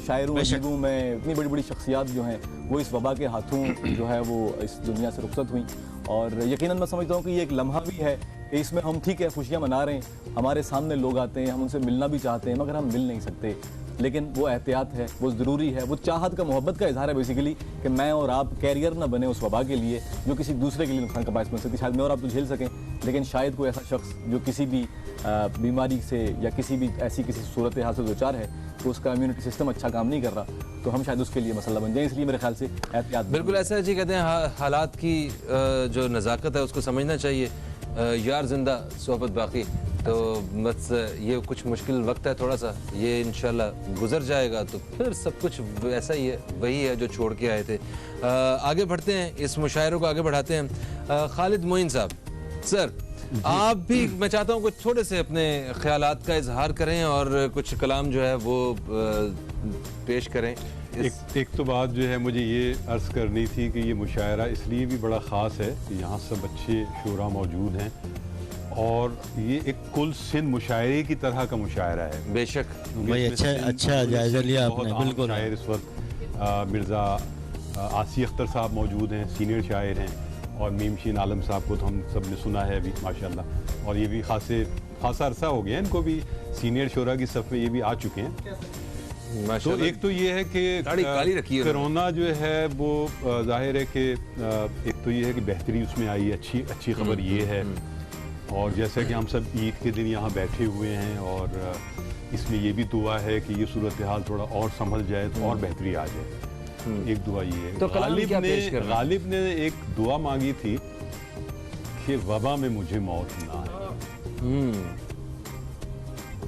शायरों में इतनी बड़ी बड़ी शख्सियात जो हैं वो इस वबा के हाथों जो है वो इस दुनिया से रुखसत हुई। और यकीनन मैं समझता हूँ कि ये एक लम्हा भी है कि इसमें हम ठीक है खुशियाँ मना रहे हैं, हमारे सामने लोग आते हैं, हम उनसे मिलना भी चाहते हैं मगर हम मिल नहीं सकते। लेकिन वो एहतियात है, वो ज़रूरी है, वो चाहत का, मोहब्बत का इजहार है बेसिकली कि मैं और आप कैरियर ना बने उस वबा के लिए जो किसी दूसरे के लिए नुकसान का बायस बन सकती। शायद मैं और आप तो झेल सकें, लेकिन शायद कोई ऐसा शख्स जो किसी भी बीमारी से या किसी भी ऐसी किसी सूरत हाल से दो चार है तो उसका इम्यूनिटी सिस्टम अच्छा काम नहीं कर रहा, तो हम शायद उसके लिए मसला बन जाए। इसलिए मेरे ख्याल से एहतियात बिल्कुल ऐसा जी कहते हैं, हालात की जो नज़ाकत है उसको समझना चाहिए। यार जिंदा सोहबत बाकी, तो बस ये कुछ मुश्किल वक्त है थोड़ा सा, ये इंशाल्लाह गुजर जाएगा तो फिर सब कुछ ऐसा ही है, वही है जो छोड़ के आए थे। आगे बढ़ते हैं, इस मुशायरे को आगे बढ़ाते हैं। खालिद मोइन साहब, सर आप भी मैं चाहता हूँ कुछ थोड़े से अपने ख्यालात का इजहार करें और कुछ कलाम जो है वो पेश करें। एक तो बात जो है मुझे ये अर्ज़ करनी थी कि ये मुशायरा इसलिए भी बड़ा ख़ास है कि यहाँ सब अच्छे शोरा मौजूद हैं और ये एक कुल सिंध मुशायरे की तरह का मुशायरा है। बेशक भाई अच्छा जायज़ा लिया आपने, बिल्कुल। शायर इस वक्त मिर्ज़ा आसी अख्तर साहब मौजूद हैं, सीनियर शायर हैं, और मीमशीन आलम साहब को तो हम सब ने सुना है अभी माशाल्लाह, और ये भी खासा अरसा हो गया इनको भी सीनियर शोरा की सफ़ में ये भी आ चुके हैं। तो एक तो ये है कि कोरोना जो है वो जाहिर है कि एक तो ये है कि बेहतरी उसमें आई है, अच्छी खबर ये है। और जैसा कि हम सब ईद के दिन यहाँ बैठे हुए हैं और इसमें ये भी दुआ है कि ये सूरत हाल थोड़ा और संभल जाए तो और बेहतरी आ जाए। एक दुआ ये है। तो गालिब ने एक दुआ मांगी थी कि वबा में मुझे मौत ना आए।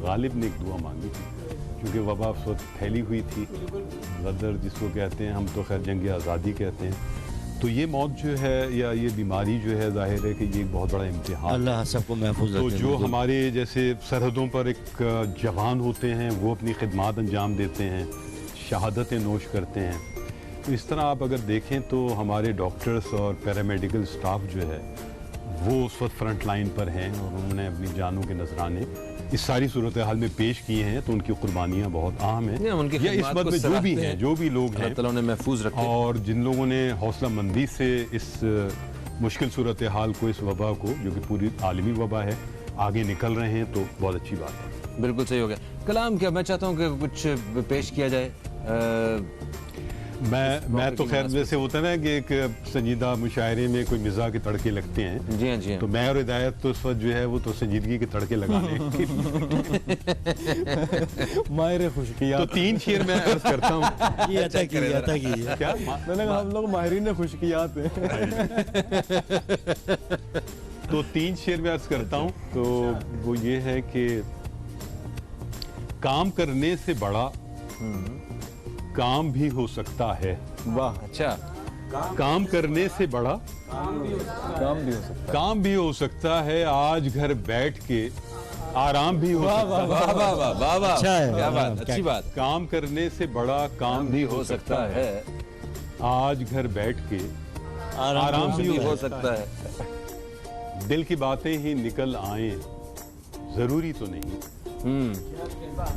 गालिब ने एक दुआ मांगी थी क्योंकि वबा उस वक्त फैली हुई थी, गदर जिसको कहते हैं, हम तो खैर जंग आज़ादी कहते हैं। तो ये मौत जो है या ये बीमारी जो है जाहिर है कि ये एक बहुत बड़ा इम्तिहान, अल्लाह सबको महफूज रखे। तो जो हमारे जैसे सरहदों पर एक जवान होते हैं वो अपनी खिदमात अंजाम देते हैं, शहादतें नोश करते हैं, तो इस तरह आप अगर देखें तो हमारे डॉक्टर्स और पैरामेडिकल स्टाफ जो है वो उस वक्त फ्रंट लाइन पर हैं और उन्होंने अपनी जानों के नजराने इस सारी सूरत हाल में पेश किए हैं। तो उनकी कुर्बानियाँ बहुत अहम हैं, या इस बात में जो भी लोग हैं उन्हें महफूज रखें, और जिन लोगों ने हौसला मंदी से इस मुश्किल सूरत हाल को, इस वबा को, जो कि पूरी आलमी वबा है, आगे निकल रहे हैं, तो बहुत अच्छी बात है। बिल्कुल सही हो गया। कलाम क्या मैं चाहता हूँ कि कुछ पेश किया जाए। मैं तो खैर जैसे होता है ना कि एक संजीदा मुशायरे में कोई मिजाज के तड़के लगते हैं। जी हाँ, जी हाँ। तो मैं और हिदायत तो इस वक्त जो है वो तो संजीदगी के तड़के लगाने माहिर खुशकियात। तो 3 शेर मैं अर्ज करता हूँ। क्या मैंने कहा हम लोग माहिरीन खुशकियात हैं। तो 3 शेर में अर्ज करता हूँ। तो वो ये है कि काम करने से बड़ा काम भी हो सकता है। वाह, अच्छा। काम करने से बड़ा काम भी हो सकता है। आज घर बैठ के आराम भी हो सकता है। वाह, अच्छा है, क्या बात, अच्छी बात। काम करने से बड़ा काम भी हो सकता है। आज घर बैठ के आराम भी हो सकता है। दिल की बातें ही निकल आए, जरूरी तो नहीं।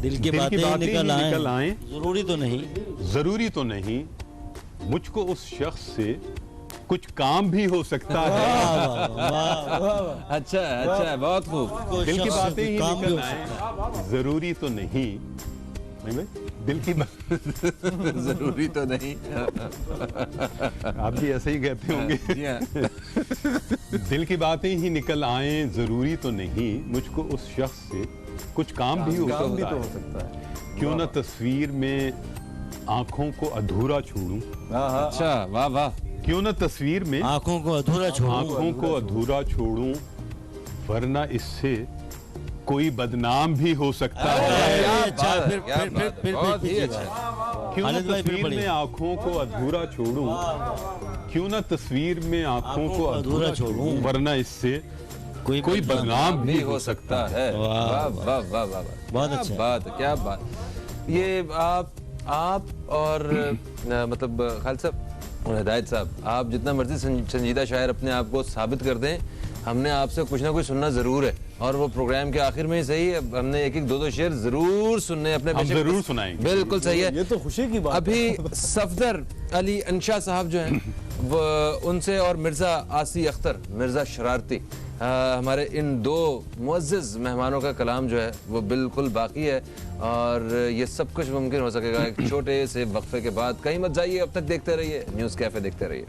दिल की बातें निकल आए, जरूरी तो नहीं। मुझको उस शख्स से कुछ काम भी हो सकता है। अच्छा, बहुत खूब। दिल की बातें ही निकल आए, जरूरी तो नहीं। दिल की जरूरी तो नहीं। आप भी ऐसे ही कहते होंगे। दिल की बातें ही निकल आए, जरूरी तो नहीं। मुझको उस शख्स से कुछ काम भी हो सकता है। क्यों ना तस्वीर में आंखों को अधूरा छोड़ूं। अच्छा, वाह वाह। क्यों ना तस्वीर में आंखों को अधूरा छोड़ूं, वरना इससे कोई बदनाम भी हो सकता है। क्यों ना तस्वीर में आंखों को अधूरा छोड़ूं, क्यों ना तस्वीर में आंखों को अधूरा छोड़ूं, वरना इससे कोई बदनाम भी हो सकता है। वाह वाह वाह वाह, बहुत अच्छा बात, क्या बात। ये आप और मतलब खालिद साहब और हिदायत साहब, आप जितना मर्जी संजीदा शायर अपने आप को साबित कर दें, हमने आपसे कुछ ना कुछ सुनना जरूर है, और वो प्रोग्राम के आखिर में ही सही है, हमने एक 2 शेर जरूर सुनने अपने। हम जरूर सुनाएंगे। बिल्कुल सही है। ये तो खुशी की बात। अभी सफदर अली अंशा साहब जो हैं वो उनसे, और मिर्ज़ा आसी अख्तर, मिर्ज़ा शरारती, हमारे इन 2 मुअज़्ज़िज़ मेहमानों का कलाम जो है वो बिल्कुल बाकी है, और ये सब कुछ मुमकिन हो सकेगा एक छोटे से वक्फे के बाद। कहीं मत जाइए, अब तक देखते रहिए न्यूज़ कैफ़े, देखते रहिए।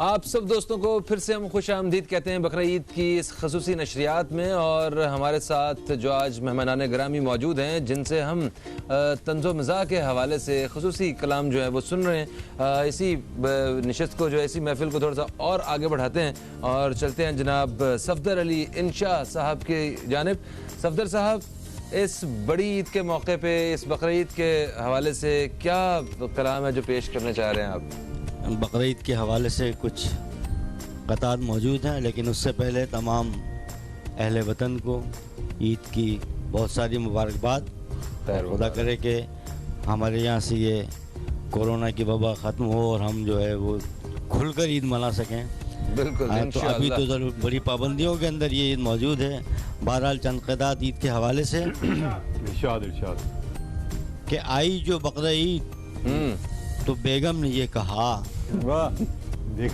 आप सब दोस्तों को फिर से हम खुश आमदीद कहते हैं बकरा ईद की इस खसूसी नशरियात में, और हमारे साथ जो आज मेहमानान ग्रामी मौजूद हैं, जिनसे हम तंज़ो मज़ाह के हवाले से खसूसी कलाम जो है वो सुन रहे हैं। इसी नशस्त को, जो ऐसी महफिल को थोड़ा सा और आगे बढ़ाते हैं और चलते हैं जनाब सफदर अली इंशा साहब की जानिब। सफदर साहब, इस बड़ी ईद के मौके पे, इस बकरा ईद के हवाले से क्या कलाम है जो पेश करना चाह रहे हैं आप? बकरा ईद के हवाले से कुछ कतार मौजूद हैं, लेकिन उससे पहले तमाम अहले वतन को ईद की बहुत सारी मुबारकबाद। खुदा करे कि हमारे यहाँ से ये कोरोना की वबा ख़त्म हो और हम जो है वो खुलकर ईद मना सकें। बिल्कुल, तो अभी तो ज़रूर बड़ी पाबंदियों के अंदर ये ईद मौजूद है। बहरहाल चंद क़ितात ईद के हवाले से इरशाद कि आई जो बकरा ईद तो बेगम ने ये कहा, वाह देख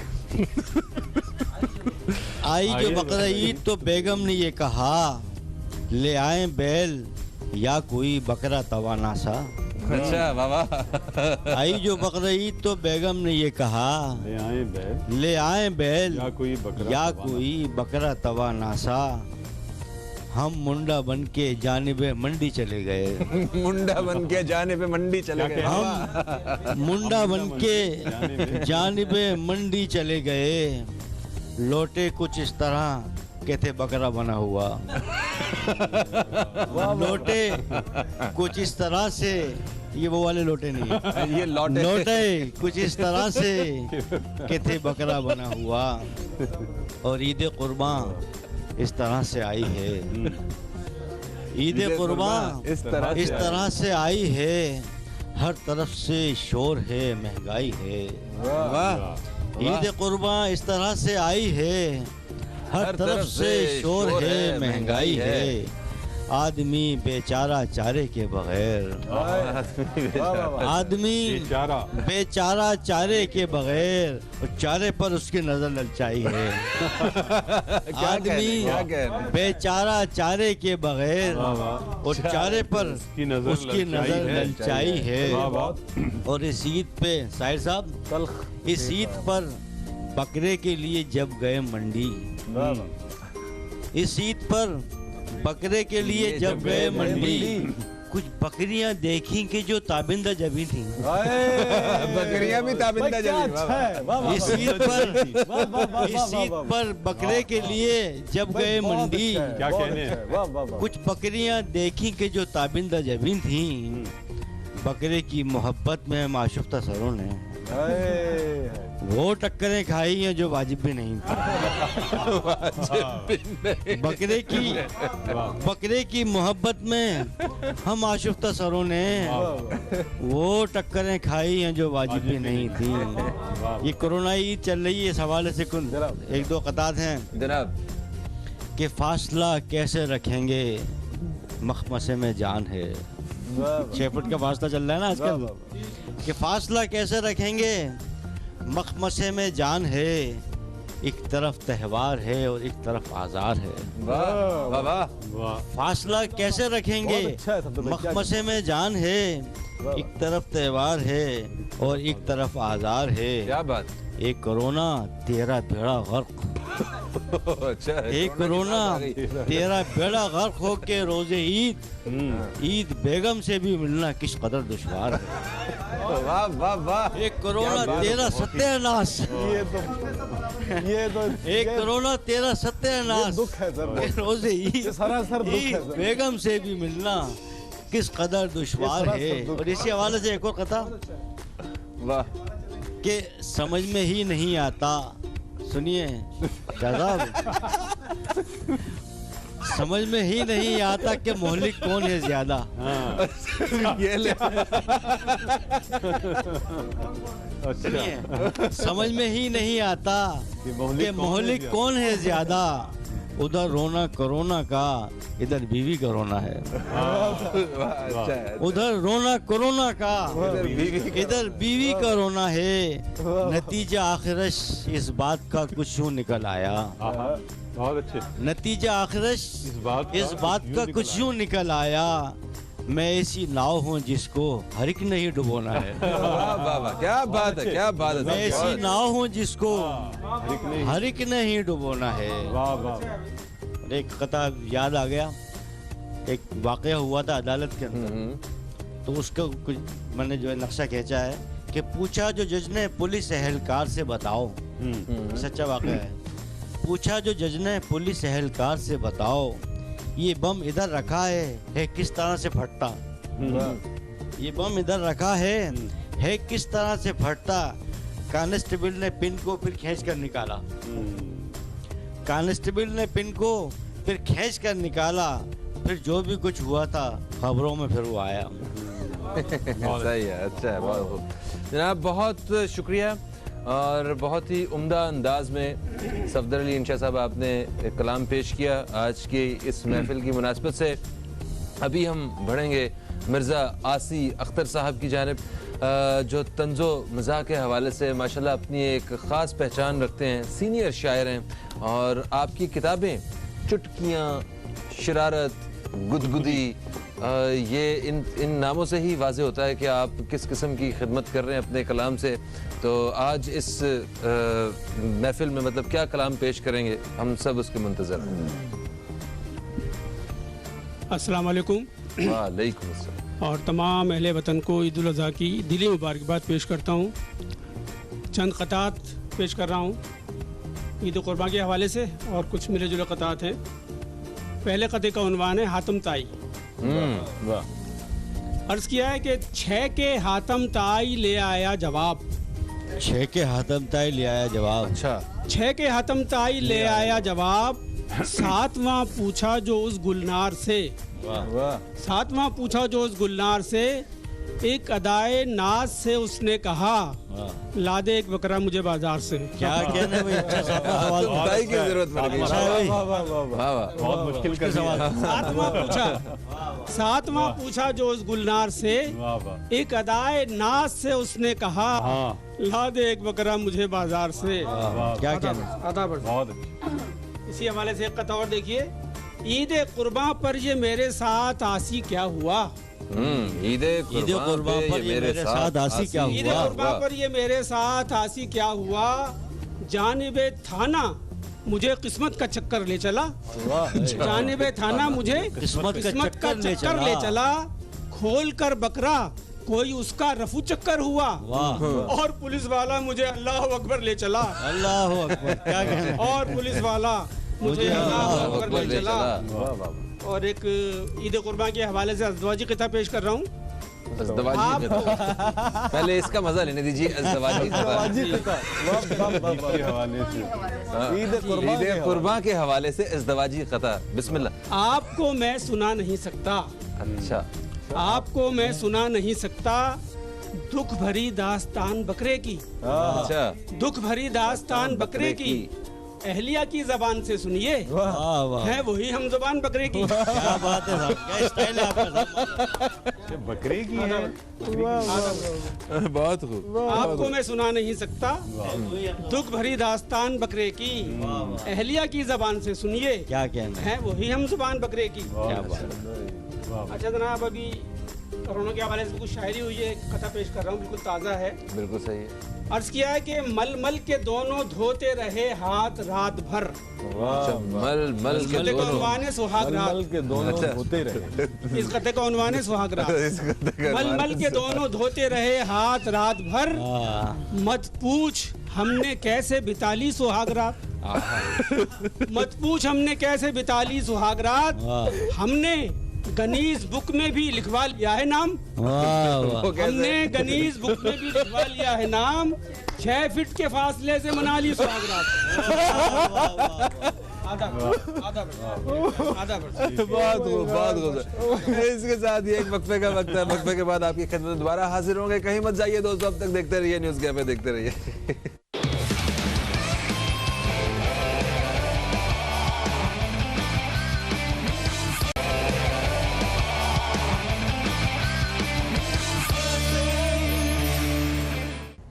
आई जो बकरा ईद तो बेगम ने ये कहा, ले आए बैल या कोई बकरा तवाना सा। अच्छा बाबा। आई जो बकरा ईद तो बेगम ने ये कहा, ले आए बैल या कोई बकरा तवाना सा। हम मुंडा बन के जानिबे मंडी चले गए। मुंडा बन के जानिबे मंडी चले गए। हम मुंडा बन के जानिबे मंडी चले गए, लौटे कुछ इस तरह के थे बकरा बना हुआ। लौटे कुछ इस तरह से, ये वो वाले लोटे नहीं है, ये लौटे कुछ इस तरह से के थे बकरा बना हुआ। और ईद कुर्बान इस तरह से आई है। ईद कुर्बान इस तरह से आई है, हर तरफ से शोर है, महंगाई है। ईद कुर्बान इस तरह से आई है, हर तरफ से शोर है, महंगाई है। आदमी बेचारा चारे के बगैर, आदमी बेचारा चारे के बगैर, और चारे पर उसकी नजर ललचाई है। आदमी बेचारा चारे के बगैर और चारे पर उसकी नजर ललचाई है। और इस ईद पे साहिर साहब, इस ईद पर बकरे के लिए जब गए मंडी, इस ईद पर बकरे के लिए जब गए मंडी, कुछ बकरियां देखी कि जो ताबिंदा जबी थी। बकरियां भी ताबिंदा जबी। इस ईद पर बकरे के लिए जब गए मंडी, क्या कहने, कुछ बकरियां देखी कि जो ताबिंदा जबी थी। बकरे की मोहब्बत में माशुफ्ता सरों ने वो टक्करें खाई हैं जो वाजिब भी नहीं थी। बकरे की मोहब्बत में हम आशुफ्ता सरों ने वो टक्करें खाई हैं जो वाजिब भी नहीं थी। ये कोरोना ईद चल रही है, इस हवाले से कुछ एक दो कतार हैं जनाब कि फासला कैसे रखेंगे मखमसे में जान है। 6 फुट का फासला चल रहा है ना आजकल, कि फासला कैसे रखेंगे मखमसे में जान है। एक तरफ त्यौहार है और एक तरफ आज़ार है। वाह वाह। फासला कैसे रखेंगे मखमसे में जान है। एक तरफ त्यौहार है और एक तरफ आज़ार है। क्या बात। एक कोरोना तेरा बेड़ा गर्क। अच्छा, एक कोरोना तेरा बेड़ा गर्क हो के रोजे ईद बेगम से भी मिलना किस कदर दुश्वार है। वाह वाह वाह। एक कोरोना तेरा सत्यानाश, एक कोरोना तेरा सत्यानाश, दुख है सर, रोजे ईद बेगम से भी मिलना किस कदर दुश्वार है। और इसी हवाले से एक और कथा, वाह, कि समझ में ही नहीं आता, सुनिए शाहजाद, समझ में ही नहीं आता कि मोहलिक कौन है ज्यादा। ये ले। समझ में ही नहीं आता कि मोहलिक कौन है ज्यादा। उधर रोना कोरोना का, इधर बीवी कोरोना है। उधर रोना कोरोना का, इधर बीवी कोरोना है। नतीजा आखिरश इस बात का कुछ यूं निकल आया। बहुत अच्छे। नतीजा आखिरश इस बात का कुछ यूं निकल आया। मैं ऐसी नाव हूँ जिसको हर एक नहीं डुबोना है। क्या बात है, क्या बात है। मैं ऐसी नाव हूँ जिसको हर एक नहीं डुबोना है। एक कथा याद आ गया, एक वाकया हुआ था अदालत के अंदर। तो उसका कुछ मैंने जो है नक्शा खींचा है कि पूछा जो जज ने पुलिस एहलकार से बताओ, सच्चा वाकया है। पूछा जो जज ने पुलिस एहलकार से बताओ ये बम इधर रखा है किस तरह से फटता। ये बम इधर रखा है किस तरह से फटता। कांस्टेबल ने पिन को फिर खींच कर निकाला। कांस्टेबल ने पिन को फिर खींच कर निकाला। फिर जो भी कुछ हुआ था खबरों में फिर वो आया। सही है, अच्छा है, बहुत खूब जनाब, बहुत शुक्रिया। और बहुत ही उम्दा अंदाज में सफदर अली इंशा साहब आपने कलाम पेश किया आज की इस महफिल की मुनासबत से। अभी हम बढ़ेंगे मिर्ज़ा आसी अख्तर साहब की जानिब, जो तंज़ो मज़ाह के हवाले से माशाल्लाह अपनी एक ख़ास पहचान रखते हैं, सीनियर शायर हैं और आपकी किताबें चुटकियाँ, शरारत, गुदगुदी, ये इन नामों से ही वाज़े होता है कि आप किस किस्म की खिदमत कर रहे हैं अपने कलाम से। तो आज इस महफिल में मतलब क्या कलाम पेश करेंगे, हम सब उसके मुंतज़र हैं। अस्सलाम वालेकुम। वालेकुम अस्सलाम। और तमाम अहले वतन को ईद उल अज़हा की दिली मुबारकबाद पेश करता हूँ। चंद क़तात पेश कर रहा हूँ ईद क़ुरबान के हवाले से और कुछ मिले जुले क़तात हैं। पहले क़ते का उन्वान है हातम ताई। अर्ज़ किया है कि 6 के हातम ताई ले आया जवाब। 6 के हातम ताई ले आया जवाब। अच्छा, 6 के हातम ताई ले आया जवाब। 7वां पूछा जो उस गुलनार से। 7वां पूछा जो उस गुलनार से। एक अदाए नाज से उसने कहा ला दे एक बकरा मुझे बाजार से। क्या कहना भाई, अच्छा सवाल ताई की जरूरत पड़ गई। बहुत मुश्किल का सवाल। 7वां पूछा जो उस गुलनार से। एक अदाए नाज से उसने कहा ला दे एक बकरा मुझे बाजार से। क्या कहना। आधा बढ़। इसी हवाले से एक कथा और देखिए। ईद कुर्बान पर ये मेरे साथ आसी क्या हुआ। ईद कुर्बान पर ये मेरे साथ आसी क्या हुआ। ईद कुर्बान पर ये मेरे साथ आसी क्या हुआ। जानिबे थाना मुझे किस्मत का चक्कर ले चला। जानिबे थाना मुझे किस्मत का चक्कर ले चला। खोल कर बकरा कोई उसका रफू चक्कर हुआ। और पुलिस वाला मुझे अल्लाह अकबर ले चला। अल्लाह अकबर। क्या कहना। और पुलिस वाला मुझे अल्लाह अकबर ले चला। और एक ईद कुर्बान के हवाले से अज़दवाजी किताब पेश कर रहा हूँ। पहले इसका मजा लेने दीजिए। अज़दवाजी ईद कुर्बान के हवाले से अज़दवाजी कथा। बिस्मिल्लाह। आपको मैं सुना नहीं सकता। अच्छा, आपको मैं सुना नहीं सकता दुख भरी दास्तान बकरे की। अच्छा, दुख भरी दास्तान बकरे की। अहलिया की जबान से सुनिए। है वही हम जबान बकरे की। क्या बात है साहब, क्या स्टाइल है आपका। बकरे की है। बहुत खूब। आपको मैं सुना नहीं सकता दुख भरी दास्तान बकरे की। अहलिया की जबान से सुनिए। क्या कहना है वही हम जुबान बकरे की। क्या बात। अच्छा जनाब, अभी कोरोना के हवाले से कुछ शायरी हुई है, कथा पेश कर रहा हूँ, बिल्कुल ताज़ा है। बिल्कुल सही है। अर्ज किया है कि मल मल के दोनों धोते रहे हाथ रात भर। मल इस कते का उन्वान है सुहाग रात। के दोनों धोते रहे। इस कते का उन्वान है सुहाग रात। मल मल के दोनों धोते रहे हाथ रात भर। मत पूछ हमने कैसे बिताली सुहाग रात। मत पूछ हमने कैसे बिताली सुहाग रात। हमने गनीज बुक में भी लिखवा लिया है नाम। हमने गनीज बुक में भी लिखवा लिया है नाम। 6 फीट के फासले से मना ली सुहाग रात। इसके साथ ये एक वक्फे का वक्त है। वक्फे के बाद आपकी खिदमत में दोबारा हाजिर होंगे। कहीं मत जाइए दोस्तों, अब तक देखते रहिए न्यूज़ कैफे, देखते रहिए।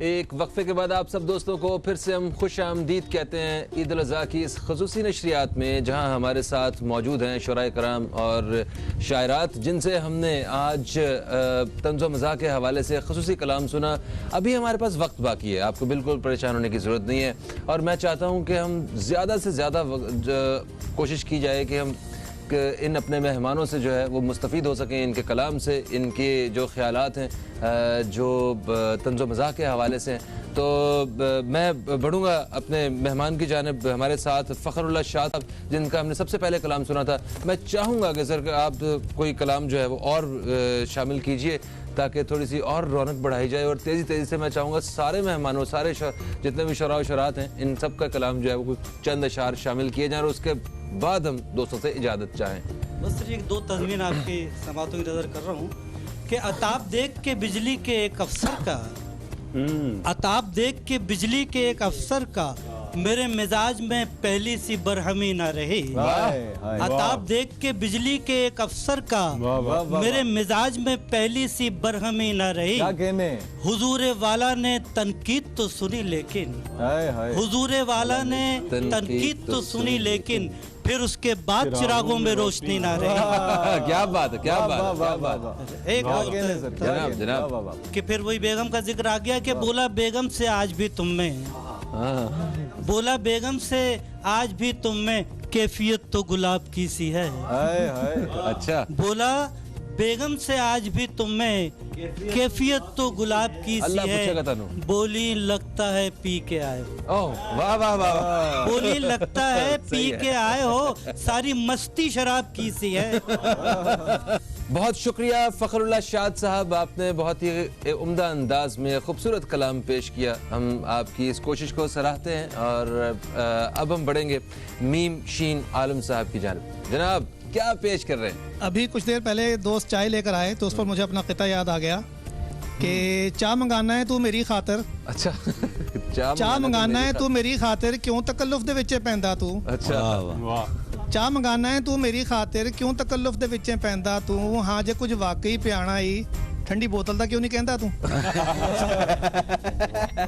एक वक्फे के बाद आप सब दोस्तों को फिर से हम खुश आमदीद कहते हैं ईद उल अज़हा की इस खसूसी नशरियात में, जहां हमारे साथ मौजूद हैं शुराए कराम और शायरात, जिनसे हमने आज तंज़ो मज़ाह के हवाले से खसूसी कलाम सुना। अभी हमारे पास वक्त बाकी है, आपको बिल्कुल परेशान होने की ज़रूरत नहीं है। और मैं चाहता हूँ कि हम ज़्यादा से ज़्यादा कोशिश की जाए कि हम इन अपने मेहमानों से जो है वो मुस्तफ़ीद हो सकें, इनके कलाम से, इनके जो ख्यालात हैं जो तंज़ो मज़ाह के हवाले से हैं। तो मैं बढ़ूँगा अपने मेहमान की जानिब, हमारे साथ फ़खरुल्लाह शाह साहब जिनका हमने सबसे पहले कलाम सुना था। मैं चाहूँगा कि सर आप कोई कलाम जो है वो और शामिल कीजिए ताकि थोड़ी सी और रौनक बढ़ाई जाए, और तेज़ी से मैं चाहूँगा सारे मेहमानों, सारे जितने भी शरा शरात हैं, इन सब का कलाम जो है वो चंद अशार शामिल किए जाएँ और उसके बाद हम दोस्तों से इजाज़त चाहें। बस सिर्फ एक दो तज़मीन आपके समातों की नज़र कर रहा हूँ कि अताब देख के बिजली के एक अफसर का, अताब देख के बिजली के एक अफसर का मेरे मिजाज में पहली सी बरहमी ना रही। अताब देख के बिजली के एक अफसर का मेरे मिजाज में पहली सी बरहमी ना रही। हुजूरे वाला ने तनकीद तो सुनी लेकिन, हुजूरे वाला ने तनकीद तो सुनी लेकिन फिर उसके बाद चिरागों में रोशनी ना रही। क्या बात है, क्या बात है, क्या बात है। एक और जनाब कि फिर वही बेगम का जिक्र आ गया कि बोला बेगम से आज भी तुम में, बोला बेगम से आज भी तुम में कैफियत तो गुलाब की सी है। अच्छा, बोला बेगम से आज भी तुम में कैफियत तो गुलाब की सी है। बोली लगता है पी के आए। ओह वाह वाह वाह। बोली लगता है पी के आए हो, सारी मस्ती शराब की सी है। बहुत शुक्रिया फ़खरुल्लाह शाह साहब, आपने बहुत ही उम्दा अंदाज में खूबसूरत कलाम पेश किया। हम आपकी इस कोशिश को सराहते हैं और अब हम बढ़ेंगे मीम शीन आलम साहब की जानिब। जनाब क्या पेश कर रहे हैं? अभी कुछ देर पहले दोस्त चाय लेकर आए तो उस पर मुझे अपना क़िता याद आ गया कि चाह मंगाना है तू मेरी खातर। अच्छा चाह मंगाना है तू मेरी खातिर क्यों तकल्लुफ दे विच पैंदा तू। अच्छा चाह मंगाना है तू मेरी खातिर क्यों तकल्लुफ दे विच पैंदा तू। हाँ जे कुछ वाकई पियाना ही ठंडी बोतल दा क्यों नहीं कहंदा तू।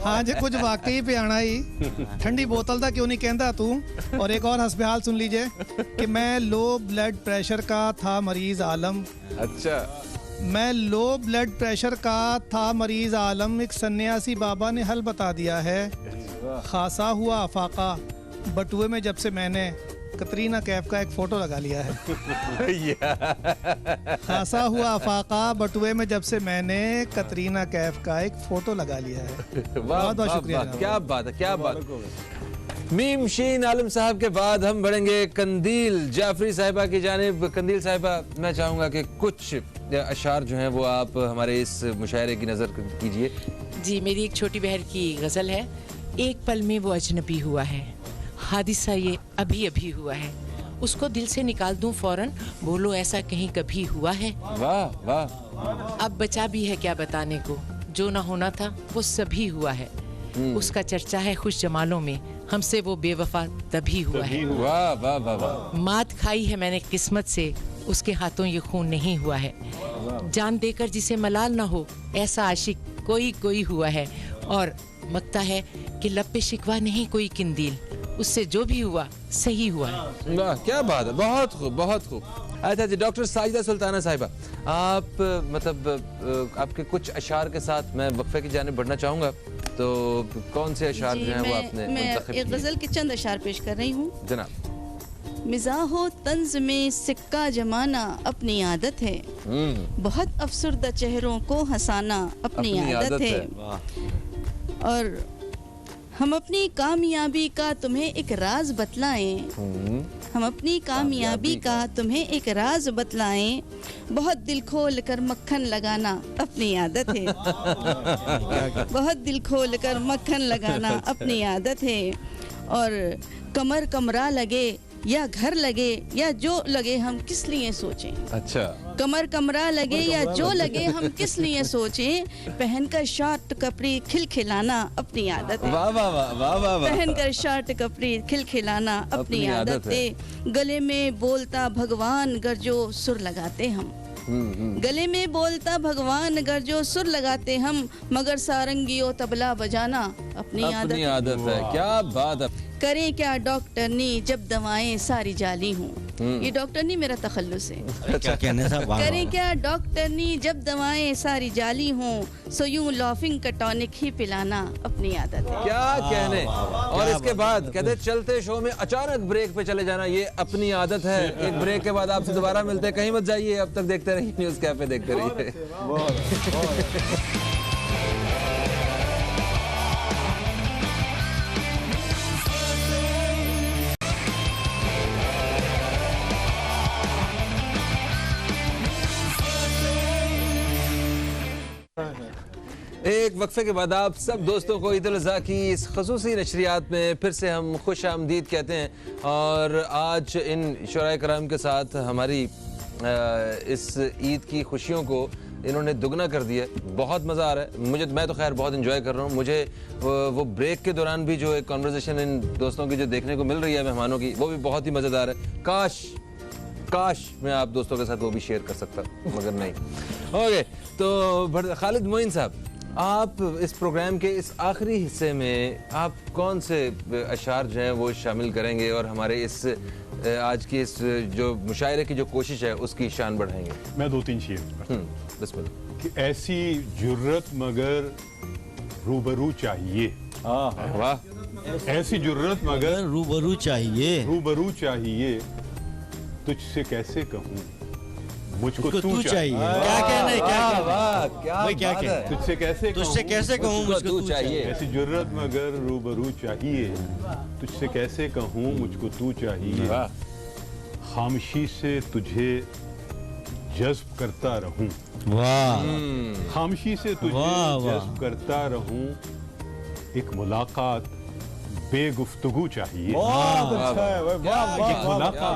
हाँ जे कुछ वाकई पियाना ही ठंडी बोतल दा क्यों नहीं कहंदा तू। और एक और हस्बे हाल सुन लीजिए कि मैं लो ब्लड प्रेशर का था मरीज आलम। अच्छा, मैं लो ब्लड प्रेशर का था मरीज आलम, एक सन्यासी बाबा ने हल बता दिया है। खासा हुआ अफाका बटुए में जब से मैंने कतरीना कैफ का एक फोटो लगा लिया है। खासा हुआ अफाका बटुए में जब से मैंने कतरीना कैफ का एक फोटो लगा लिया है। बहुत बहुत शुक्रिया। क्या बात है, क्या बात है। मीम शीन आलम साहब के बाद हम बढ़ेंगे कंदील जाफरी साहिबा की जानिब। कंदील साहिबा, मैं चाहूँगा कि कुछ अशार जो हैं वो आप हमारे इस मुशायरे की नज़र कीजिए। जी, मेरी एक छोटी बहन की गज़ल है। एक पल में वो अजनबी हुआ है, हादिसा ये अभी अभी हुआ है, उसको दिल से निकाल दूं फौरन, बोलो ऐसा कहीं कभी हुआ है। वाह वाह। अब बचा भी है क्या बताने को, जो ना होना था वो सभी हुआ है। उसका चर्चा है खुश जमालों में, हमसे वो बेवफा तभी हुआ है। वाह वाह वाह वाह। मात खाई है मैंने किस्मत से, उसके हाथों ये खून नहीं हुआ है। जान देकर जिसे मलाल ना हो, ऐसा आशिक कोई कोई हुआ है। और मकता है कि लब पे शिकवा नहीं कोई किंदील, उससे जो भी हुआ सही हुआ है। वाह क्या बात है, बहुत खूब बहुत खूब। अच्छा जी, डॉक्टर साजिदा सुल्ताना साहिबा, आप मतलब आपके कुछ अशार के साथ मैं वक्फे की जानिब बढ़ना चाहूँगा। तो कौन से अशार जो हैं वो आपने मैं एक गज़ल के चंद अशार पेश कर रही हूँ। जनाब। मिजाहो तंज में सिक्का जमाना अपनी आदत है, बहुत अफसरदा चेहरों को हंसाना अपनी आदत है। और हम अपनी कामयाबी का तुम्हें एक राज बतलाएं, हम अपनी कामयाबी का तुम्हें एक राज बतलाएं, बहुत दिल खोल कर मक्खन लगाना अपनी आदत है। बहुत दिल खोल कर मक्खन लगाना अपनी आदत है। और कमर कमरा लगे या घर लगे या जो लगे हम किस लिए सोचें। अच्छा, कमर कमरा लगे या जो लगे हम किस लिए सोचें, पहनकर शॉर्ट कपड़े खिलखिलाना अपनी आदत है। वाह वाह वाह वाह वाह। पहनकर शॉर्ट कपड़े खिलखिलाना अपनी आदत है। गले में बोलता भगवान गर जो सुर लगाते हम, गले में बोलता भगवान गर जो सुर लगाते हम, मगर सारंगियों तबला बजाना अपनी आदत है। क्या बात है। करें क्या डॉक्टर ने जब दवाएं सारी जाली हूँ, ये डॉक्टरनी मेरा तखल्लुस है। क्या कहने था? करें क्या डॉक्टरनी जब दवाएं सारी जाली हों, सो यूं लॉफिंग का टॉनिक ही पिलाना अपनी आदत है। क्या कहने। और इसके बाद कहते चलते शो में अचानक ब्रेक पे चले जाना ये अपनी आदत है। एक ब्रेक के बाद आपसे दोबारा मिलते हैं, कहीं मत जाइए, अब तक देखते रहिए न्यूज़ कैफे, देखते रहिए। एक वक्फे के बाद आप सब दोस्तों को ईद उल अज़हा की इस खसूसी नशरियात में फिर से हम खुश आमदीद कहते हैं। और आज इन शुराए कराम के साथ हमारी इस ईद की खुशियों को इन्होंने दुगना कर दिया। बहुत मज़ा आ रहा है मैं तो खैर बहुत इंजॉय कर रहा हूँ। मुझे वो ब्रेक के दौरान भी जो एक कॉन्वर्सेशन इन दोस्तों की जो देखने को मिल रही है मेहमानों की, वो भी बहुत ही मज़ेदार है। काश मैं आप दोस्तों के साथ वो भी शेयर कर सकता, मगर नहीं। ओके, तो खालिद मोइन साहब, आप इस प्रोग्राम के इस आखिरी हिस्से में आप कौन से अशार जो हैं वो शामिल करेंगे और हमारे इस आज की इस जो मुशायरे की जो कोशिश है उसकी शान बढ़ाएंगे? मैं 2-3 शेर बिस्मिल्लाह। कि ऐसी जुर्रत मगर रूबरू चाहिए। वाह। ऐसी जुर्रत मगर रूबरू चाहिए, तुझसे कैसे कहूँ मुझको तू चाहिए। क्या कहना है? क्या कहना? तुझसे कैसे कहूँ मुझको तू चाहिए। ऐसी जुर्रत मगर रूबरू चाहिए, तुझसे कैसे कहूँ मुझको तू चाहिए। खामोशी से तुझे जज्ब करता रहूं। वाह। खामोशी से तुझे जज्ब करता रहूं, एक मुलाकात बेगुफ्तगू चाहिए। बहुत अच्छा है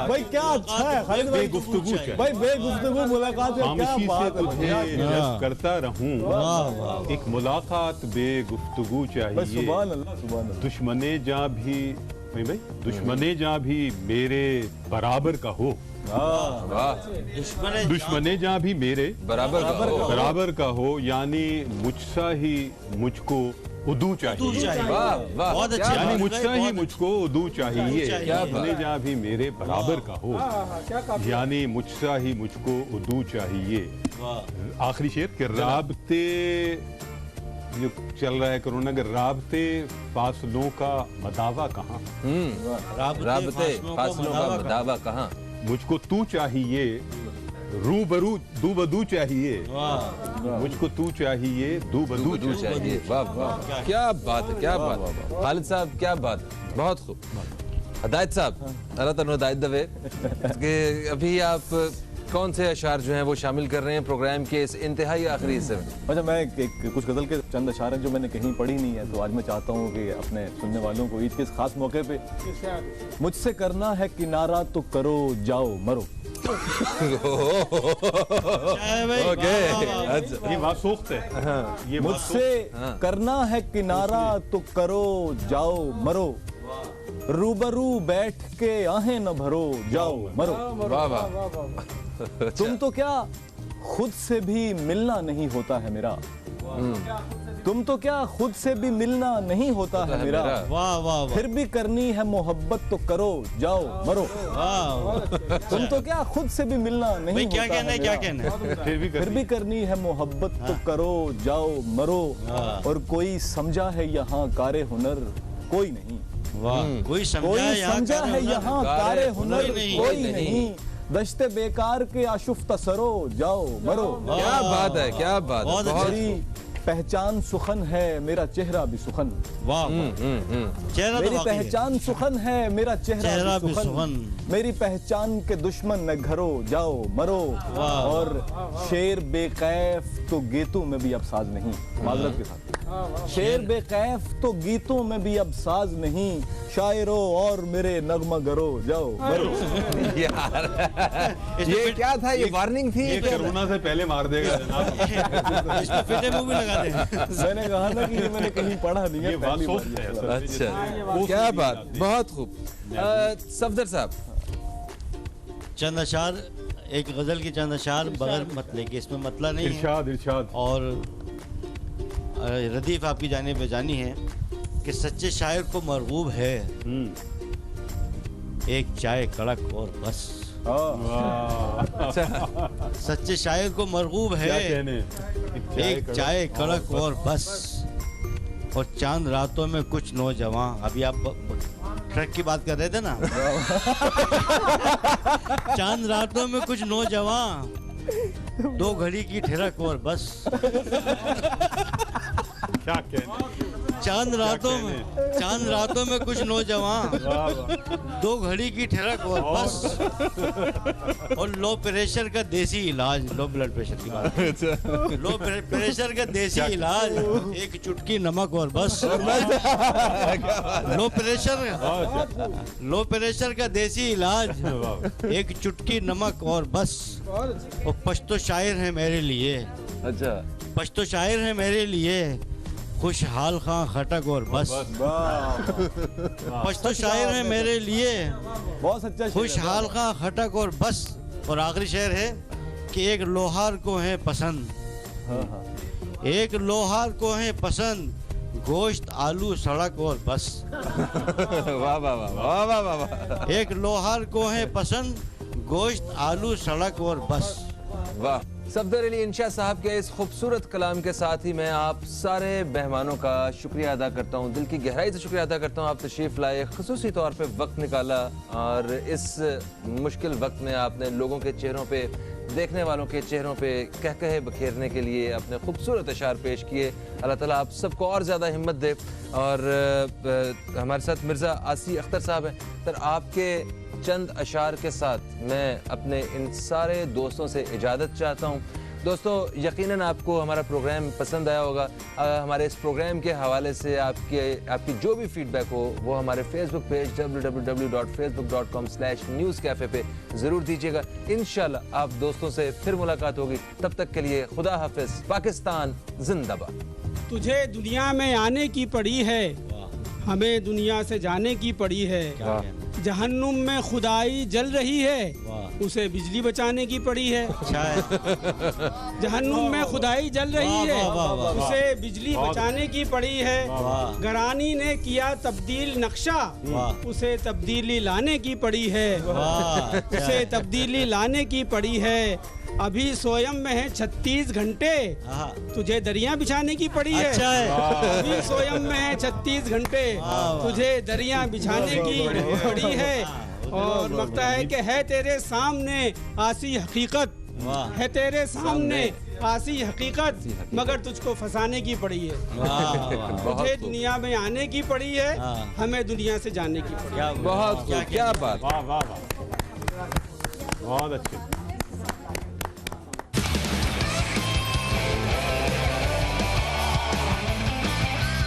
भाई, क्या अच्छा है खालिद भाई, बेगुफ्तगू चाहिए भाई, बेगुफ्तगू मुलाकात है। क्या बात है, तुझे जज्ब करता रहूं, एक मुलाकात बेगुफ्तगू चाहिए। सुभान अल्लाह, सुभान अल्लाह। दुश्मने जहाँ भी मेरे बराबर का हो। दुश्मने जहाँ भी मेरे बराबर का हो, यानी मुझसा ही मुझको उदू चाहिए। बहुत अच्छा। यानी मुझसा ही मुझको उदू चाहिए। दुश्मने जहाँ भी मेरे बराबर का हो, यानी मुझसा ही मुझको उदू चाहिए। आखिरी शेर के राबते जो चल रहा है कोरोना के, राबते फासलों का मदावा कहाँ। राबते फासलों का मदावा कहाँ। मुझको तू चाहिए, रूबरू दूबदू चाहिए। मुझको तू चाहिए, दूबदू चाहिए। वाह वाह, क्या बात है, क्या बात है खालिद साहब, क्या बात है, बहुत खूब। हिदायत साहब, अल्लाह ताला हिदायत दे कि अभी आप कौन से अशार जो हैं वो शामिल कर रहे हैं प्रोग्राम के इस इंतहाई आखिरी हिस्से में? अच्छा, मैं कुछ गज़ल के चंद अशार हैं जो मैंने कहीं पढ़ी नहीं है, तो आज मैं चाहता हूँ कि अपने सुनने वालों को ईद के इस खास मौके पे, मुझसे करना है किनारा तो करो जाओ मरो। ओके, ये बात सोचते हैं। मुझसे करना है किनारा तो करो जाओ मरो, रूबरू बैठ के आहें न भरो जाओ मरो। वाह वाह। तुम तो क्या खुद से भी मिलना नहीं होता है मेरा, तुम तो क्या खुद से भी मिलना नहीं होता है मेरा। वाह वाह। फिर भी करनी है मोहब्बत तो करो जाओ मरो। तुम तो क्या खुद से भी मिलना नहीं होता है मेरा। क्या कहना है? फिर भी करनी है मोहब्बत तो करो जाओ मरो, और कोई समझा है यहाँ कारे हुनर कोई नहीं। वाह। कोई समझा है यहाँ कारे हुनर कोई नहीं, दश्ते बेकार के आशुफ तसरो जाओ मरो। क्या बात है, क्या बात है। मेरी पहचान सुखन है, मेरा चेहरा भी सुखन। वाह। मेरी पहचान सुखन है, मेरा चेहरा भी सुखन। मेरी पहचान के दुश्मन न घरो जाओ मरो, और शेर बेकैफ तो गीतों में भी अब साज नहीं। माजरत के साथ, शेर बेकैफ तो गीतों में भी अब साज नहीं, शायरो और मेरे नगमा गरो जाओ मरो। यार ये क्या था, ये वार्निंग थी? ये कोरोना से पहले मार देगा। मैंने कहा था कि ये मैंने कहीं पढ़ा नहीं है, पहली बार। अच्छा, क्या बात, बहुत खूब। सफदर साहब, चंद अशार, एक गजल की चंद अशार बगैर मतले के, इसमें मतला नहीं इरशाद है। इरशाद। और रदीफ आपकी जाने बेजानी है कि सच्चे शायर को मरगूब है एक चाय कड़क और बस। सच्चे शायर को मरगूब है एक चाय कड़क और बस, और चांद रातों में कुछ नौजवान। अभी आप ट्रक की बात कर रहे थे ना। चांद रातों में कुछ नौजवान, 2 घड़ी की ठिरक और बस। क्या कहने, चांद रातों में कुछ नौजवान, 2 घड़ी की ठिरक और बस, और लो प्रेशर का देसी इलाज। लो ब्लड प्रेशर की बात, लो प्रेशर का देसी इलाज, एक चुटकी नमक और बस। लो प्रेशर का देसी इलाज, एक चुटकी नमक और बस। और पश्तो शायर है मेरे लिए, अच्छा पश्तो शायर है मेरे लिए, खुशहाल खां खटक और बस। पश्तो शायर है मेरे लिए, बहुत सच्चा खुशहाल खां खटक और बस। और आखिरी शेर है कि एक लोहार को है पसंद, एक लोहार को है पसंद, गोश्त आलू सड़क और बस। वाह वाह वाह वाह वाह वाह। एक लोहार को है पसंद, गोश्त आलू सड़क और बस। वाह। सफदर अली इंशा साहब के इस खूबसूरत कलाम के साथ ही मैं आप सारे मेहमानों का शुक्रिया अदा करता हूँ, दिल की गहराई से शुक्रिया अदा करता हूँ। आप तशरीफ़ लाए, ख़ुसूसी तौर पे वक्त निकाला, और इस मुश्किल वक्त में आपने लोगों के चेहरों पे, देखने वालों के चेहरों पे कहकहे बखेरने के लिए अपने खूबसूरत अशार पेश किए। अल्लाह ताला आप सबको और ज़्यादा हिम्मत दे। और हमारे साथ मिर्ज़ा आसी अख्तर साहब हैं। सर, आपके चंद अशार के साथ मैं अपने इन सारे दोस्तों से इजाज़त चाहता हूँ। दोस्तों, यकीनन आपको हमारा प्रोग्राम पसंद आया होगा। हमारे इस प्रोग्राम के हवाले से आपकी जो भी फीडबैक हो वो हमारे फेसबुक पेज www.facebook.com/newscafe पे ज़रूर दीजिएगा। इंशाल्लाह आप दोस्तों से फिर मुलाकात होगी। तब तक के लिए खुदा हाफिज़। पाकिस्तान जिंदाबाद। तुझे दुनिया में आने की पड़ी है, हमें दुनिया से जाने की पड़ी है। जहन्नुम में खुदाई जल रही है, उसे बिजली बचाने की पड़ी है। जहन्नुम में खुदाई जल रही है, उसे बिजली बचाने की पड़ी है। गरानी ने किया तब्दील नक्शा, उसे तब्दीली लाने की पड़ी है। उसे तब्दीली लाने की पड़ी है। अभी सोयम में है 36 घंटे, तुझे दरिया बिछाने की पड़ी है। अच्छा है। अभी सोयम में है 36 घंटे, तुझे दरिया बिछाने की पड़ी है। और लगता है कि है तेरे सामने आसी हकीकत, है तेरे सामने आसी हकीकत, मगर तुझको फंसाने की पड़ी है। तुझे दुनिया में आने की पड़ी है, हमें दुनिया से जाने की पड़ी है। बहुत क्या बात। वाह वाह वाह, बहुत अच्छे।